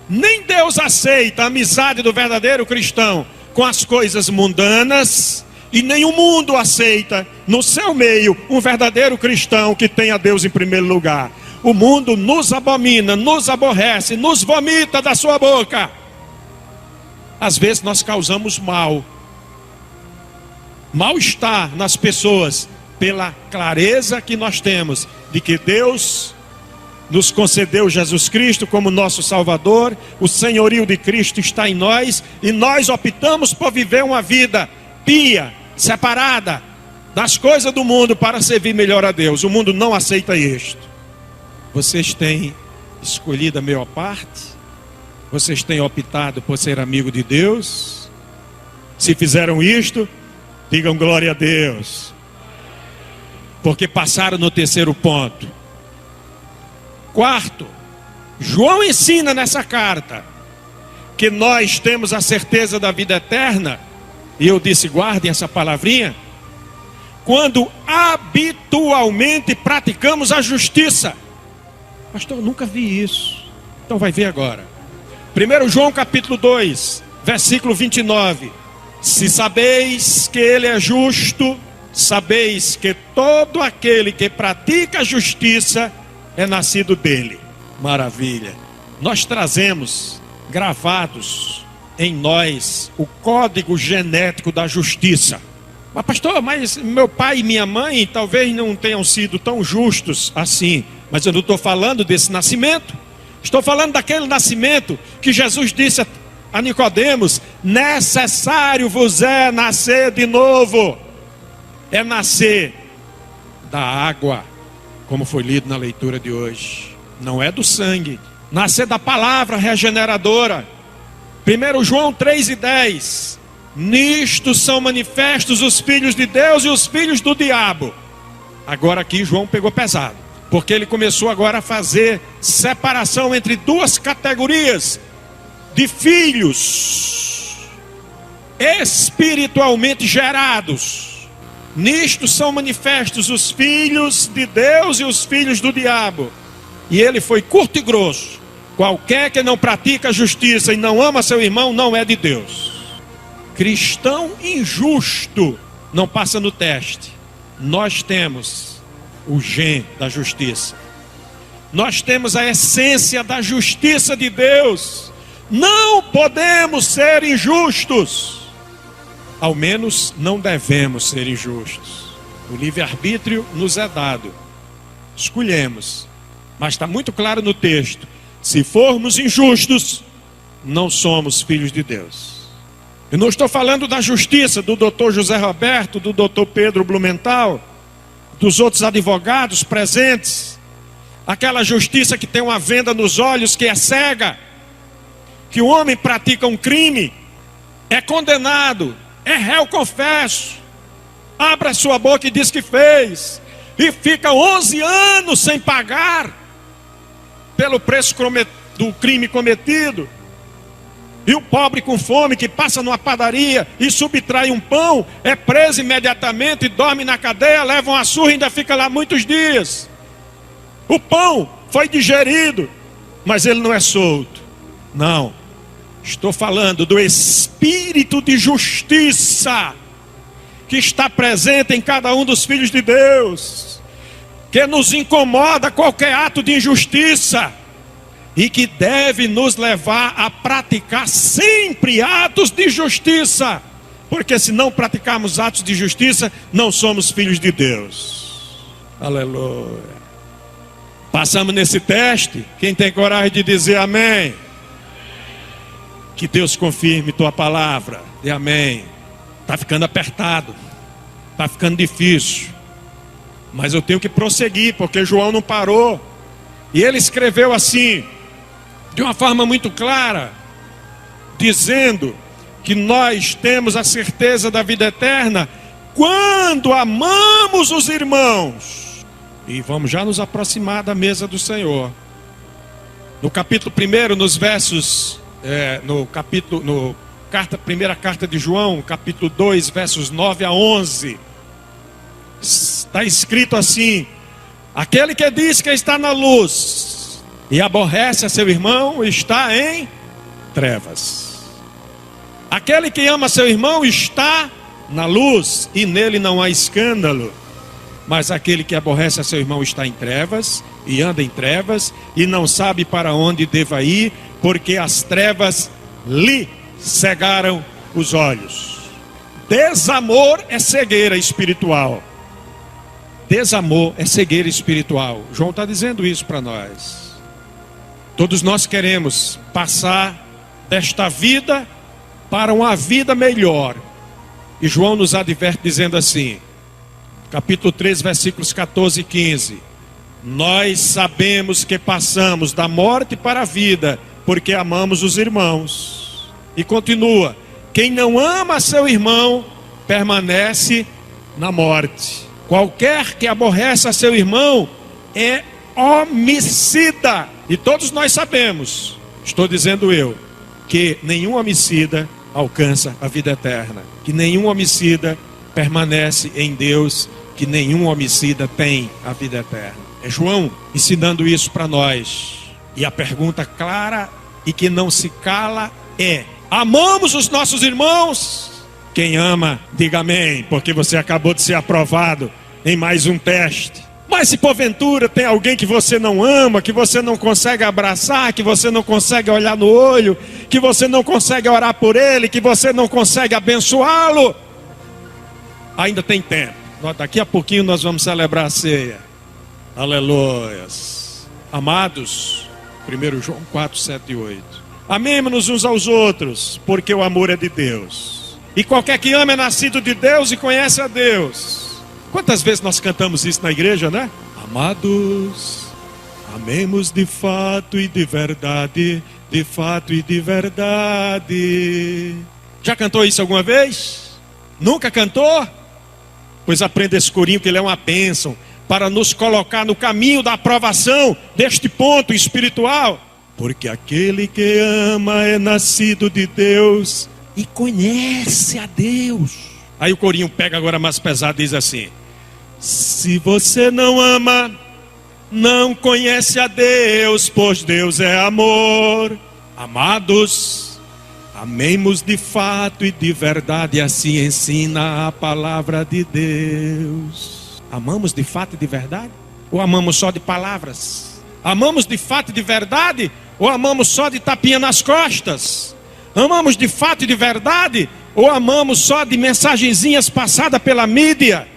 E: Nem Deus aceita a amizade do verdadeiro cristão com as coisas mundanas, e nem o mundo aceita no seu meio um verdadeiro cristão que tenha Deus em primeiro lugar. O mundo nos abomina, nos aborrece, nos vomita da sua boca. Às vezes nós causamos mal-estar nas pessoas pela clareza que nós temos de que Deus nos concedeu Jesus Cristo como nosso Salvador, o senhorio de Cristo está em nós, e nós optamos por viver uma vida pia, separada das coisas do mundo para servir melhor a Deus. O mundo não aceita isto. Vocês têm escolhido a melhor parte? Vocês têm optado por ser amigo de Deus? Se fizeram isto, digam glória a Deus, porque passaram no terceiro ponto. Quarto, João ensina nessa carta que nós temos a certeza da vida eterna, e eu disse, guardem essa palavrinha, quando habitualmente praticamos a justiça. Pastor, eu nunca vi isso. Então vai ver agora. 1 João capítulo 2, versículo 29. Se sabeis que ele é justo, sabeis que todo aquele que pratica a justiça é nascido dele. Maravilha. Nós trazemos gravados em nós o código genético da justiça. Mas pastor, mas meu pai e minha mãe talvez não tenham sido tão justos assim. Mas eu não estou falando desse nascimento. Estou falando daquele nascimento que Jesus disse a Nicodemos: necessário vos é nascer de novo. É nascer da água, como foi lido na leitura de hoje. Não é do sangue. Nascer da palavra regeneradora. 1 João 3:10. Nisto são manifestos os filhos de Deus e os filhos do diabo. Agora aqui João pegou pesado, porque ele começou agora a fazer separação entre duas categorias de filhos espiritualmente gerados. Nisto são manifestos os filhos de Deus e os filhos do diabo. E ele foi curto e grosso. Qualquer que não pratica a justiça e não ama seu irmão não é de Deus. Cristão injusto não passa no teste. Nós temos o gen da justiça. Nós temos a essência da justiça de Deus. Não podemos ser injustos. Ao menos não devemos ser injustos. O livre-arbítrio nos é dado. Escolhemos. Mas está muito claro no texto: se formos injustos, não somos filhos de Deus. Eu não estou falando da justiça do doutor José Roberto, do doutor Pedro Blumenthal, dos outros advogados presentes. Aquela justiça que tem uma venda nos olhos, que é cega. Que o homem pratica um crime, é condenado, é réu confesso, abre a sua boca e diz que fez, e fica 11 anos sem pagar pelo preço do crime cometido. E o pobre com fome que passa numa padaria e subtrai um pão, é preso imediatamente, dorme na cadeia, leva uma surra e ainda fica lá muitos dias. O pão foi digerido, mas ele não é solto. Não, estou falando do Espírito de justiça que está presente em cada um dos filhos de Deus, que nos incomoda qualquer ato de injustiça e que deve nos levar a praticar sempre atos de justiça, porque se não praticarmos atos de justiça, não somos filhos de Deus. Aleluia. Passamos nesse teste. Quem tem coragem de dizer amém? Que Deus confirme tua palavra. E amém. Está ficando apertado, está ficando difícil, mas eu tenho que prosseguir, porque João não parou. E ele escreveu assim, de uma forma muito clara, dizendo que nós temos a certeza da vida eterna quando amamos os irmãos. E vamos já nos aproximar da mesa do Senhor. No capítulo 1, nos versos, primeira carta de João, capítulo 2, versos 9 a 11, está escrito assim: aquele que diz que está na luz e aborrece a seu irmão, está em trevas. Aquele que ama seu irmão está na luz, e nele não há escândalo. Mas aquele que aborrece a seu irmão está em trevas, e anda em trevas, e não sabe para onde deva ir, porque as trevas lhe cegaram os olhos. Desamor é cegueira espiritual. Desamor é cegueira espiritual. João está dizendo isso para nós. Todos nós queremos passar desta vida para uma vida melhor. E João nos adverte dizendo assim, capítulo 3, versículos 14 e 15: nós sabemos que passamos da morte para a vida, porque amamos os irmãos. E continua: quem não ama seu irmão, permanece na morte. Qualquer que aborrece a seu irmão é homicida. E todos nós sabemos, estou dizendo eu, que nenhum homicida alcança a vida eterna, que nenhum homicida permanece em Deus, que nenhum homicida tem a vida eterna. É João ensinando isso para nós. E a pergunta clara e que não se cala é: amamos os nossos irmãos? Quem ama, diga amém, porque você acabou de ser aprovado em mais um teste. Mas se porventura tem alguém que você não ama, que você não consegue abraçar, que você não consegue olhar no olho, que você não consegue orar por ele, que você não consegue abençoá-lo, ainda tem tempo. Daqui a pouquinho nós vamos celebrar a ceia. Aleluias. Amados, 1 João 4, 7 e 8. Amemos-nos uns aos outros, porque o amor é de Deus. E qualquer que ama é nascido de Deus e conhece a Deus. Quantas vezes nós cantamos isso na igreja, né? Amados, amemos de fato e de verdade, de fato e de verdade. Já cantou isso alguma vez? Nunca cantou? Pois aprenda esse corinho, que ele é uma bênção para nos colocar no caminho da aprovação deste ponto espiritual. Porque aquele que ama é nascido de Deus e conhece a Deus. Aí o corinho pega agora mais pesado e diz assim: se você não ama, não conhece a Deus, pois Deus é amor. Amados, amemos de fato e de verdade, assim ensina a palavra de Deus. Amamos de fato e de verdade? Ou amamos só de palavras? Amamos de fato e de verdade? Ou amamos só de tapinha nas costas? Amamos de fato e de verdade? Ou amamos só de mensagenzinhas passadas pela mídia?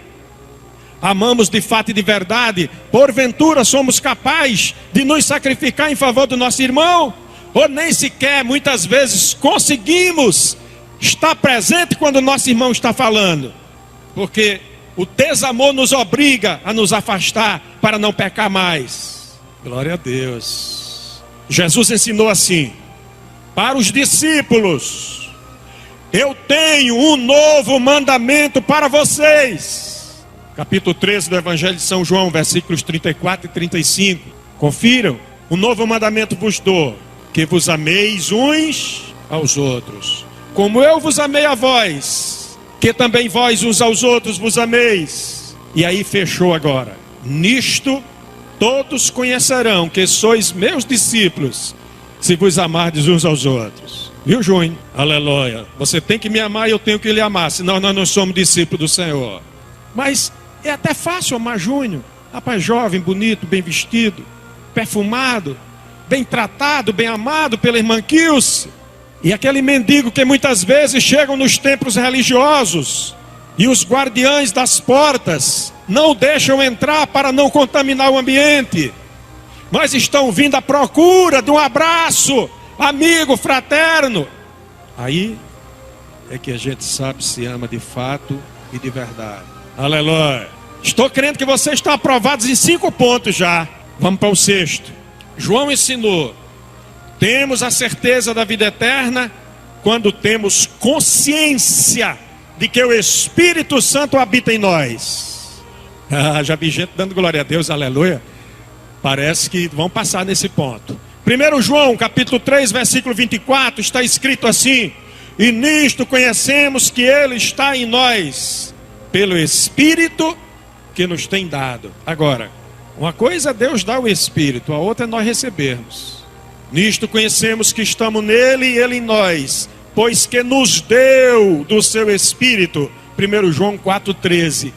E: Amamos de fato e de verdade? Porventura somos capazes de nos sacrificar em favor do nosso irmão? Ou nem sequer muitas vezes conseguimos estar presente quando o nosso irmão está falando? Porque o desamor nos obriga a nos afastar para não pecar mais. Glória a Deus. Jesus ensinou assim para os discípulos: eu tenho um novo mandamento para vocês. capítulo 13 do Evangelho de São João, versículos 34 e 35. Confiram. Um novo mandamento vos dou, que vos ameis uns aos outros, como eu vos amei a vós, que também vós uns aos outros vos ameis. E aí fechou agora. Nisto todos conhecerão que sois meus discípulos, se vos amardes uns aos outros. Viu, Júnior? Aleluia. Você tem que me amar e eu tenho que lhe amar, senão nós não somos discípulos do Senhor. Mas é até fácil amar Júnior. Rapaz jovem, bonito, bem vestido, perfumado, bem tratado, bem amado pela irmã Kilce. E aquele mendigo que muitas vezes chegam nos templos religiosos e os guardiães das portas não o deixam entrar para não contaminar o ambiente, mas estão vindo à procura de um abraço amigo, fraterno. Aí é que a gente sabe se ama de fato e de verdade. Aleluia. Estou crendo que vocês estão aprovados em 5 pontos já. Vamos para o 6º. João ensinou: temos a certeza da vida eterna quando temos consciência de que o Espírito Santo habita em nós. Já vi gente dando glória a Deus, aleluia. Parece que vão passar nesse ponto. 1 João, capítulo 3, versículo 24, está escrito assim: e nisto conhecemos que Ele está em nós, pelo Espírito que nos tem dado. Agora, uma coisa é Deus dar o Espírito, a outra é nós recebermos. Nisto conhecemos que estamos nele e ele em nós, pois que nos deu do seu Espírito. 1 João 4,13.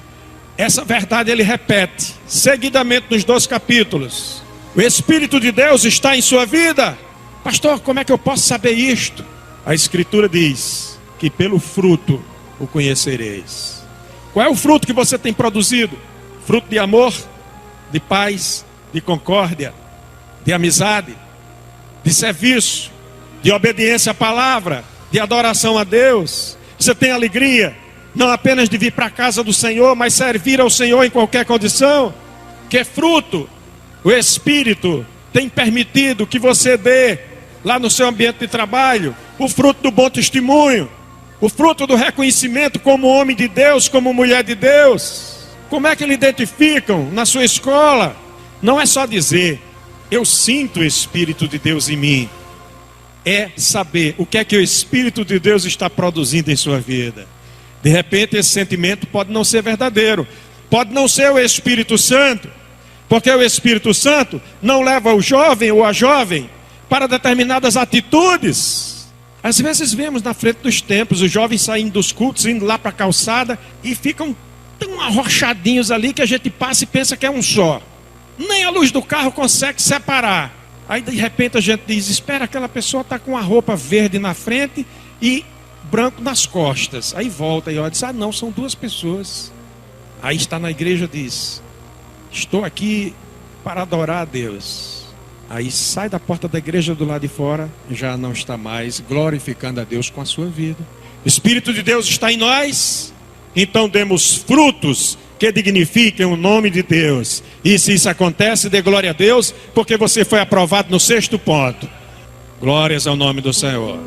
E: Essa verdade ele repete seguidamente nos 2 capítulos. O Espírito de Deus está em sua vida. Pastor, como é que eu posso saber isto? A Escritura diz que pelo fruto o conhecereis. Qual é o fruto que você tem produzido? Fruto de amor, de paz, de concórdia, de amizade, de serviço, de obediência à palavra, de adoração a Deus. Você tem alegria, não apenas de vir para a casa do Senhor, mas servir ao Senhor em qualquer condição. Que fruto o Espírito tem permitido que você dê lá no seu ambiente de trabalho? O fruto do bom testemunho, o fruto do reconhecimento como homem de Deus, como mulher de Deus. Como é que lhe identificam na sua escola? Não é só dizer, eu sinto o Espírito de Deus em mim. É saber o que é que o Espírito de Deus está produzindo em sua vida. De repente esse sentimento pode não ser verdadeiro, pode não ser o Espírito Santo, porque o Espírito Santo não leva o jovem ou a jovem para determinadas atitudes. Às vezes vemos na frente dos templos os jovens saindo dos cultos, indo lá para a calçada e ficam tão arrochadinhos ali que a gente passa e pensa que é um só. Nem a luz do carro consegue separar. Aí de repente a gente diz, espera, aquela pessoa está com a roupa verde na frente e branco nas costas. Aí volta e olha, diz, não, são 2 pessoas. Aí está na igreja e diz, estou aqui para adorar a Deus. Aí sai da porta da igreja do lado de fora, já não está mais glorificando a Deus com a sua vida. O Espírito de Deus está em nós, então demos frutos que dignifiquem o nome de Deus. E se isso acontece, dê glória a Deus, porque você foi aprovado no 6º ponto. Glórias ao nome do Senhor.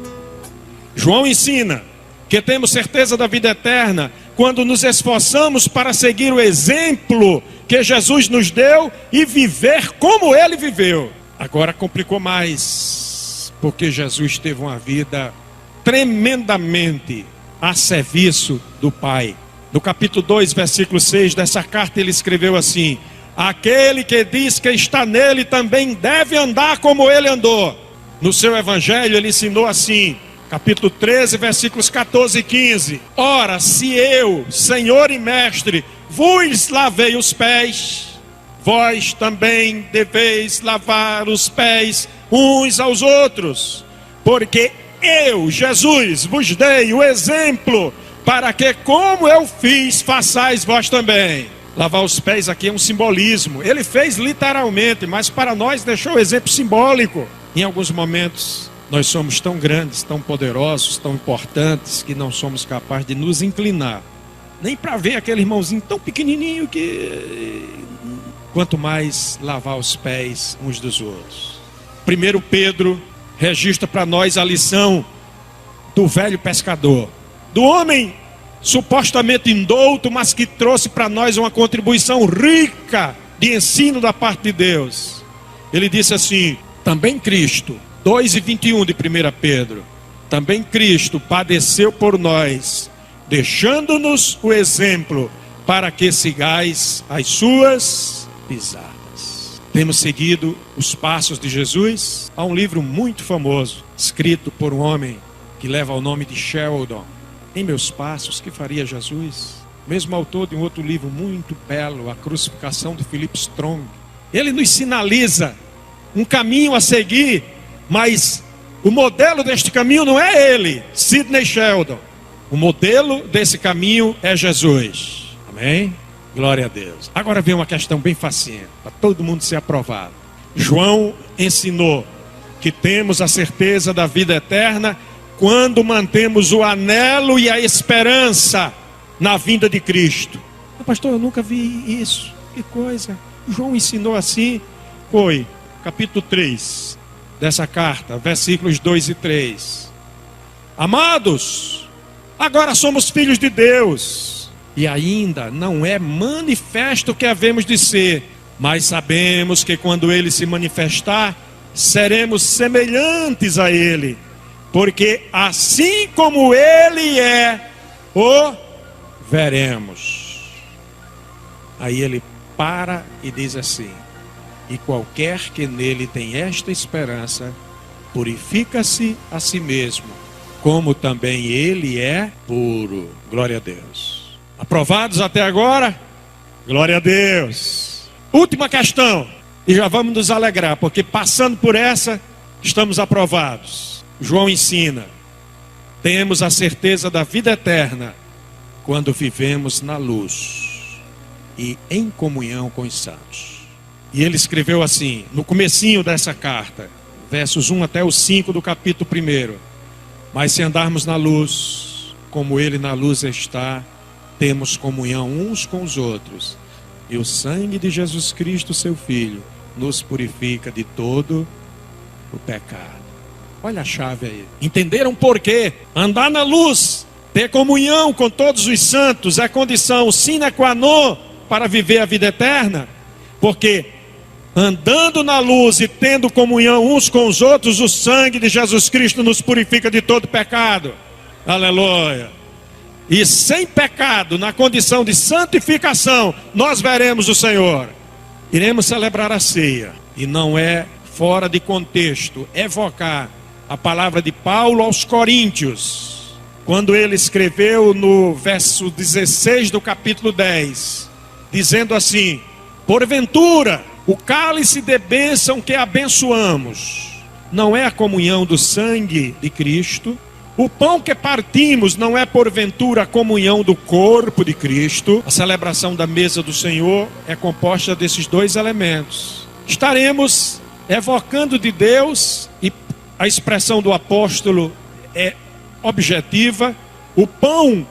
E: João ensina que temos certeza da vida eterna quando nos esforçamos para seguir o exemplo que Jesus nos deu e viver como Ele viveu. Agora complicou mais, porque Jesus teve uma vida tremendamente a serviço do Pai. No capítulo 2, versículo 6 dessa carta ele escreveu assim: aquele que diz que está nele também deve andar como ele andou. No seu evangelho ele ensinou assim, capítulo 13, versículos 14 e 15. Ora, se eu, Senhor e Mestre, vos lavei os pés, vós também deveis lavar os pés uns aos outros, porque eu, Jesus, vos dei o exemplo, para que como eu fiz, façais vós também. Lavar os pés aqui é um simbolismo. Ele fez literalmente, mas para nós deixou o exemplo simbólico. Em alguns momentos nós somos tão grandes, tão poderosos, tão importantes, que não somos capazes de nos inclinar nem para ver aquele irmãozinho tão pequenininho que... quanto mais lavar os pés uns dos outros. 1 Pedro registra para nós a lição do velho pescador, do homem supostamente indouto, mas que trouxe para nós uma contribuição rica de ensino da parte de Deus. Ele disse assim: também Cristo, 2:21 de 1 Pedro, também Cristo padeceu por nós, deixando-nos o exemplo para que sigais as suas pisadas. Temos seguido os passos de Jesus. Há um livro muito famoso, escrito por um homem que leva o nome de Sheldon. Em meus passos, que faria Jesus? Mesmo autor de um outro livro muito belo, A Crucificação de Philip Strong. Ele nos sinaliza um caminho a seguir, mas o modelo deste caminho não é ele, Sidney Sheldon. O modelo desse caminho é Jesus. Amém? Glória a Deus. Agora vem uma questão bem facinha, para todo mundo ser aprovado. João ensinou que temos a certeza da vida eterna quando mantemos o anelo e a esperança na vinda de Cristo. Pastor, eu nunca vi isso. Que coisa. João ensinou assim. Foi, capítulo 3 dessa carta, versículos 2 e 3. Amados, agora somos filhos de Deus, e ainda não é manifesto o que havemos de ser, mas sabemos que quando Ele se manifestar, seremos semelhantes a Ele, porque assim como Ele é, o veremos. Aí ele para e diz assim: e qualquer que nele tem esta esperança, purifica-se a si mesmo, como também ele é puro. Glória a Deus. Aprovados até agora? Glória a Deus. Última questão, e já vamos nos alegrar, porque passando por essa, estamos aprovados. João ensina: temos a certeza da vida eterna quando vivemos na luz e em comunhão com os santos. E ele escreveu assim, no comecinho dessa carta, versos 1 até o 5 do capítulo 1. Mas se andarmos na luz, como Ele na luz está, temos comunhão uns com os outros. E o sangue de Jesus Cristo, seu Filho, nos purifica de todo o pecado. Olha a chave aí. Entenderam por quê? Andar na luz, ter comunhão com todos os santos é condição sine qua non para viver a vida eterna. Porque andando na luz e tendo comunhão uns com os outros, o sangue de Jesus Cristo nos purifica de todo pecado. Aleluia. E sem pecado, na condição de santificação, nós veremos o Senhor. Iremos celebrar a ceia. E não é fora de contexto evocar a palavra de Paulo aos Coríntios, quando ele escreveu no verso 16 do capítulo 10, dizendo assim: porventura, o cálice de bênção que abençoamos não é a comunhão do sangue de Cristo? O pão que partimos não é porventura a comunhão do corpo de Cristo? A celebração da mesa do Senhor é composta desses dois elementos. Estaremos evocando de Deus, e a expressão do apóstolo é objetiva: o pão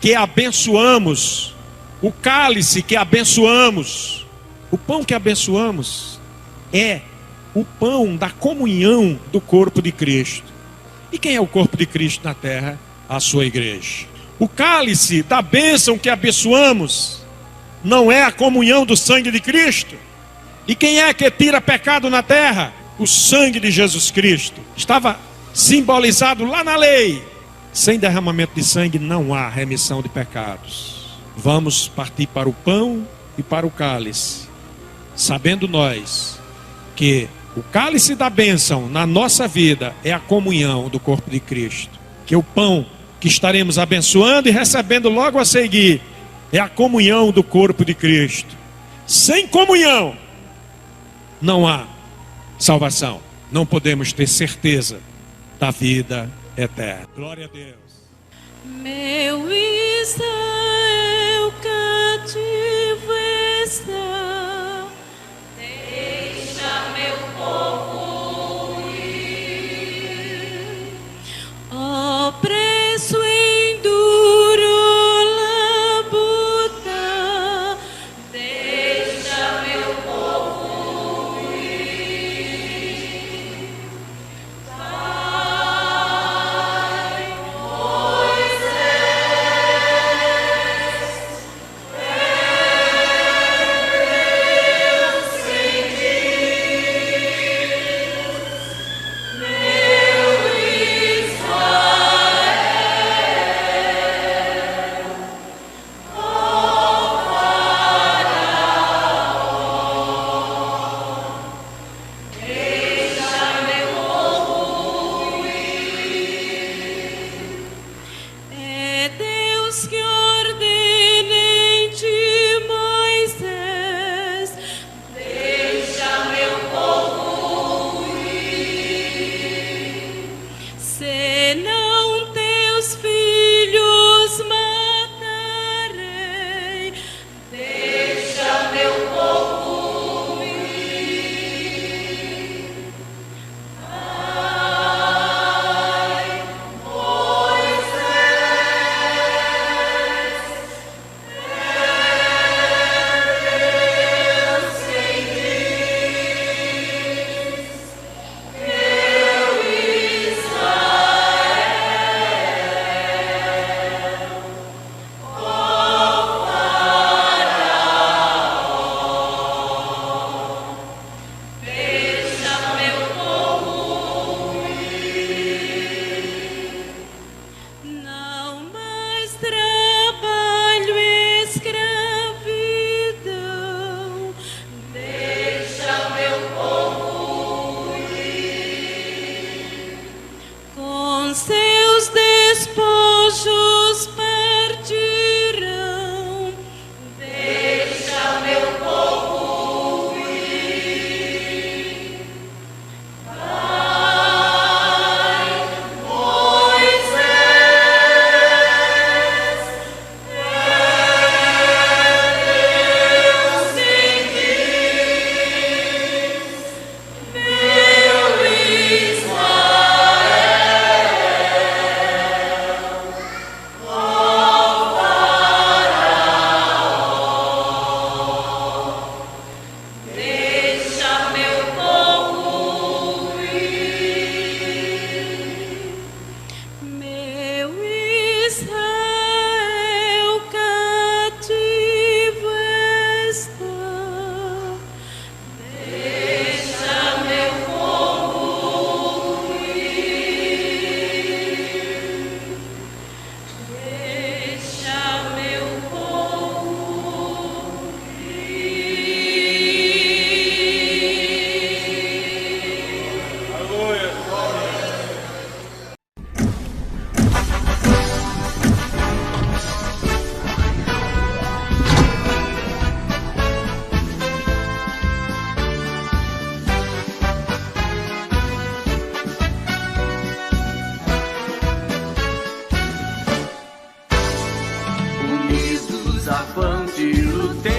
E: que abençoamos, o cálice que abençoamos. O pão que abençoamos é o pão da comunhão do corpo de Cristo. E quem é o corpo de Cristo na terra? A sua igreja. O cálice da bênção que abençoamos não é a comunhão do sangue de Cristo? E quem é que tira pecado na terra? O sangue de Jesus Cristo. Estava simbolizado lá na lei. Sem derramamento de sangue não há remissão de pecados. Vamos partir para o pão e para o cálice, sabendo nós que o cálice da bênção na nossa vida é a comunhão do corpo de Cristo. Que o pão que estaremos abençoando e recebendo logo a seguir é a comunhão do corpo de Cristo. Sem comunhão não há salvação. Não podemos ter certeza da vida eterna. Glória a Deus.
B: Meu Israel cativo está, deixa meu povo ir. Ó preço em duro labuta, deixa meu povo ir. Pai, Moisés
F: seus despojos partirão.
B: Deixa meu povo ir. Vai, Moisés, Deus em ti, meu Israel, Faraó. Deixa meu povo ir.
F: Meu Israel cativo está.
B: Deixa meu povo ir. Deixa meu povo ir.
G: Unidos, avante, lutemos,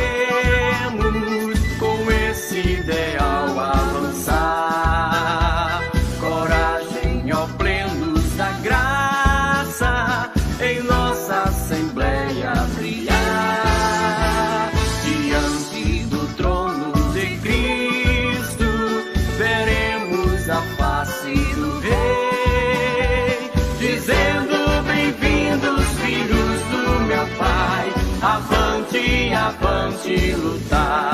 G: com esse ideal avançar. Coragem, ó plenos da graça, em nossa Assembleia brilhar. Diante do trono de Cristo, veremos a face do Rei, dizendo: bem-vindos, filhos do meu Pai, avante, avante, lutar.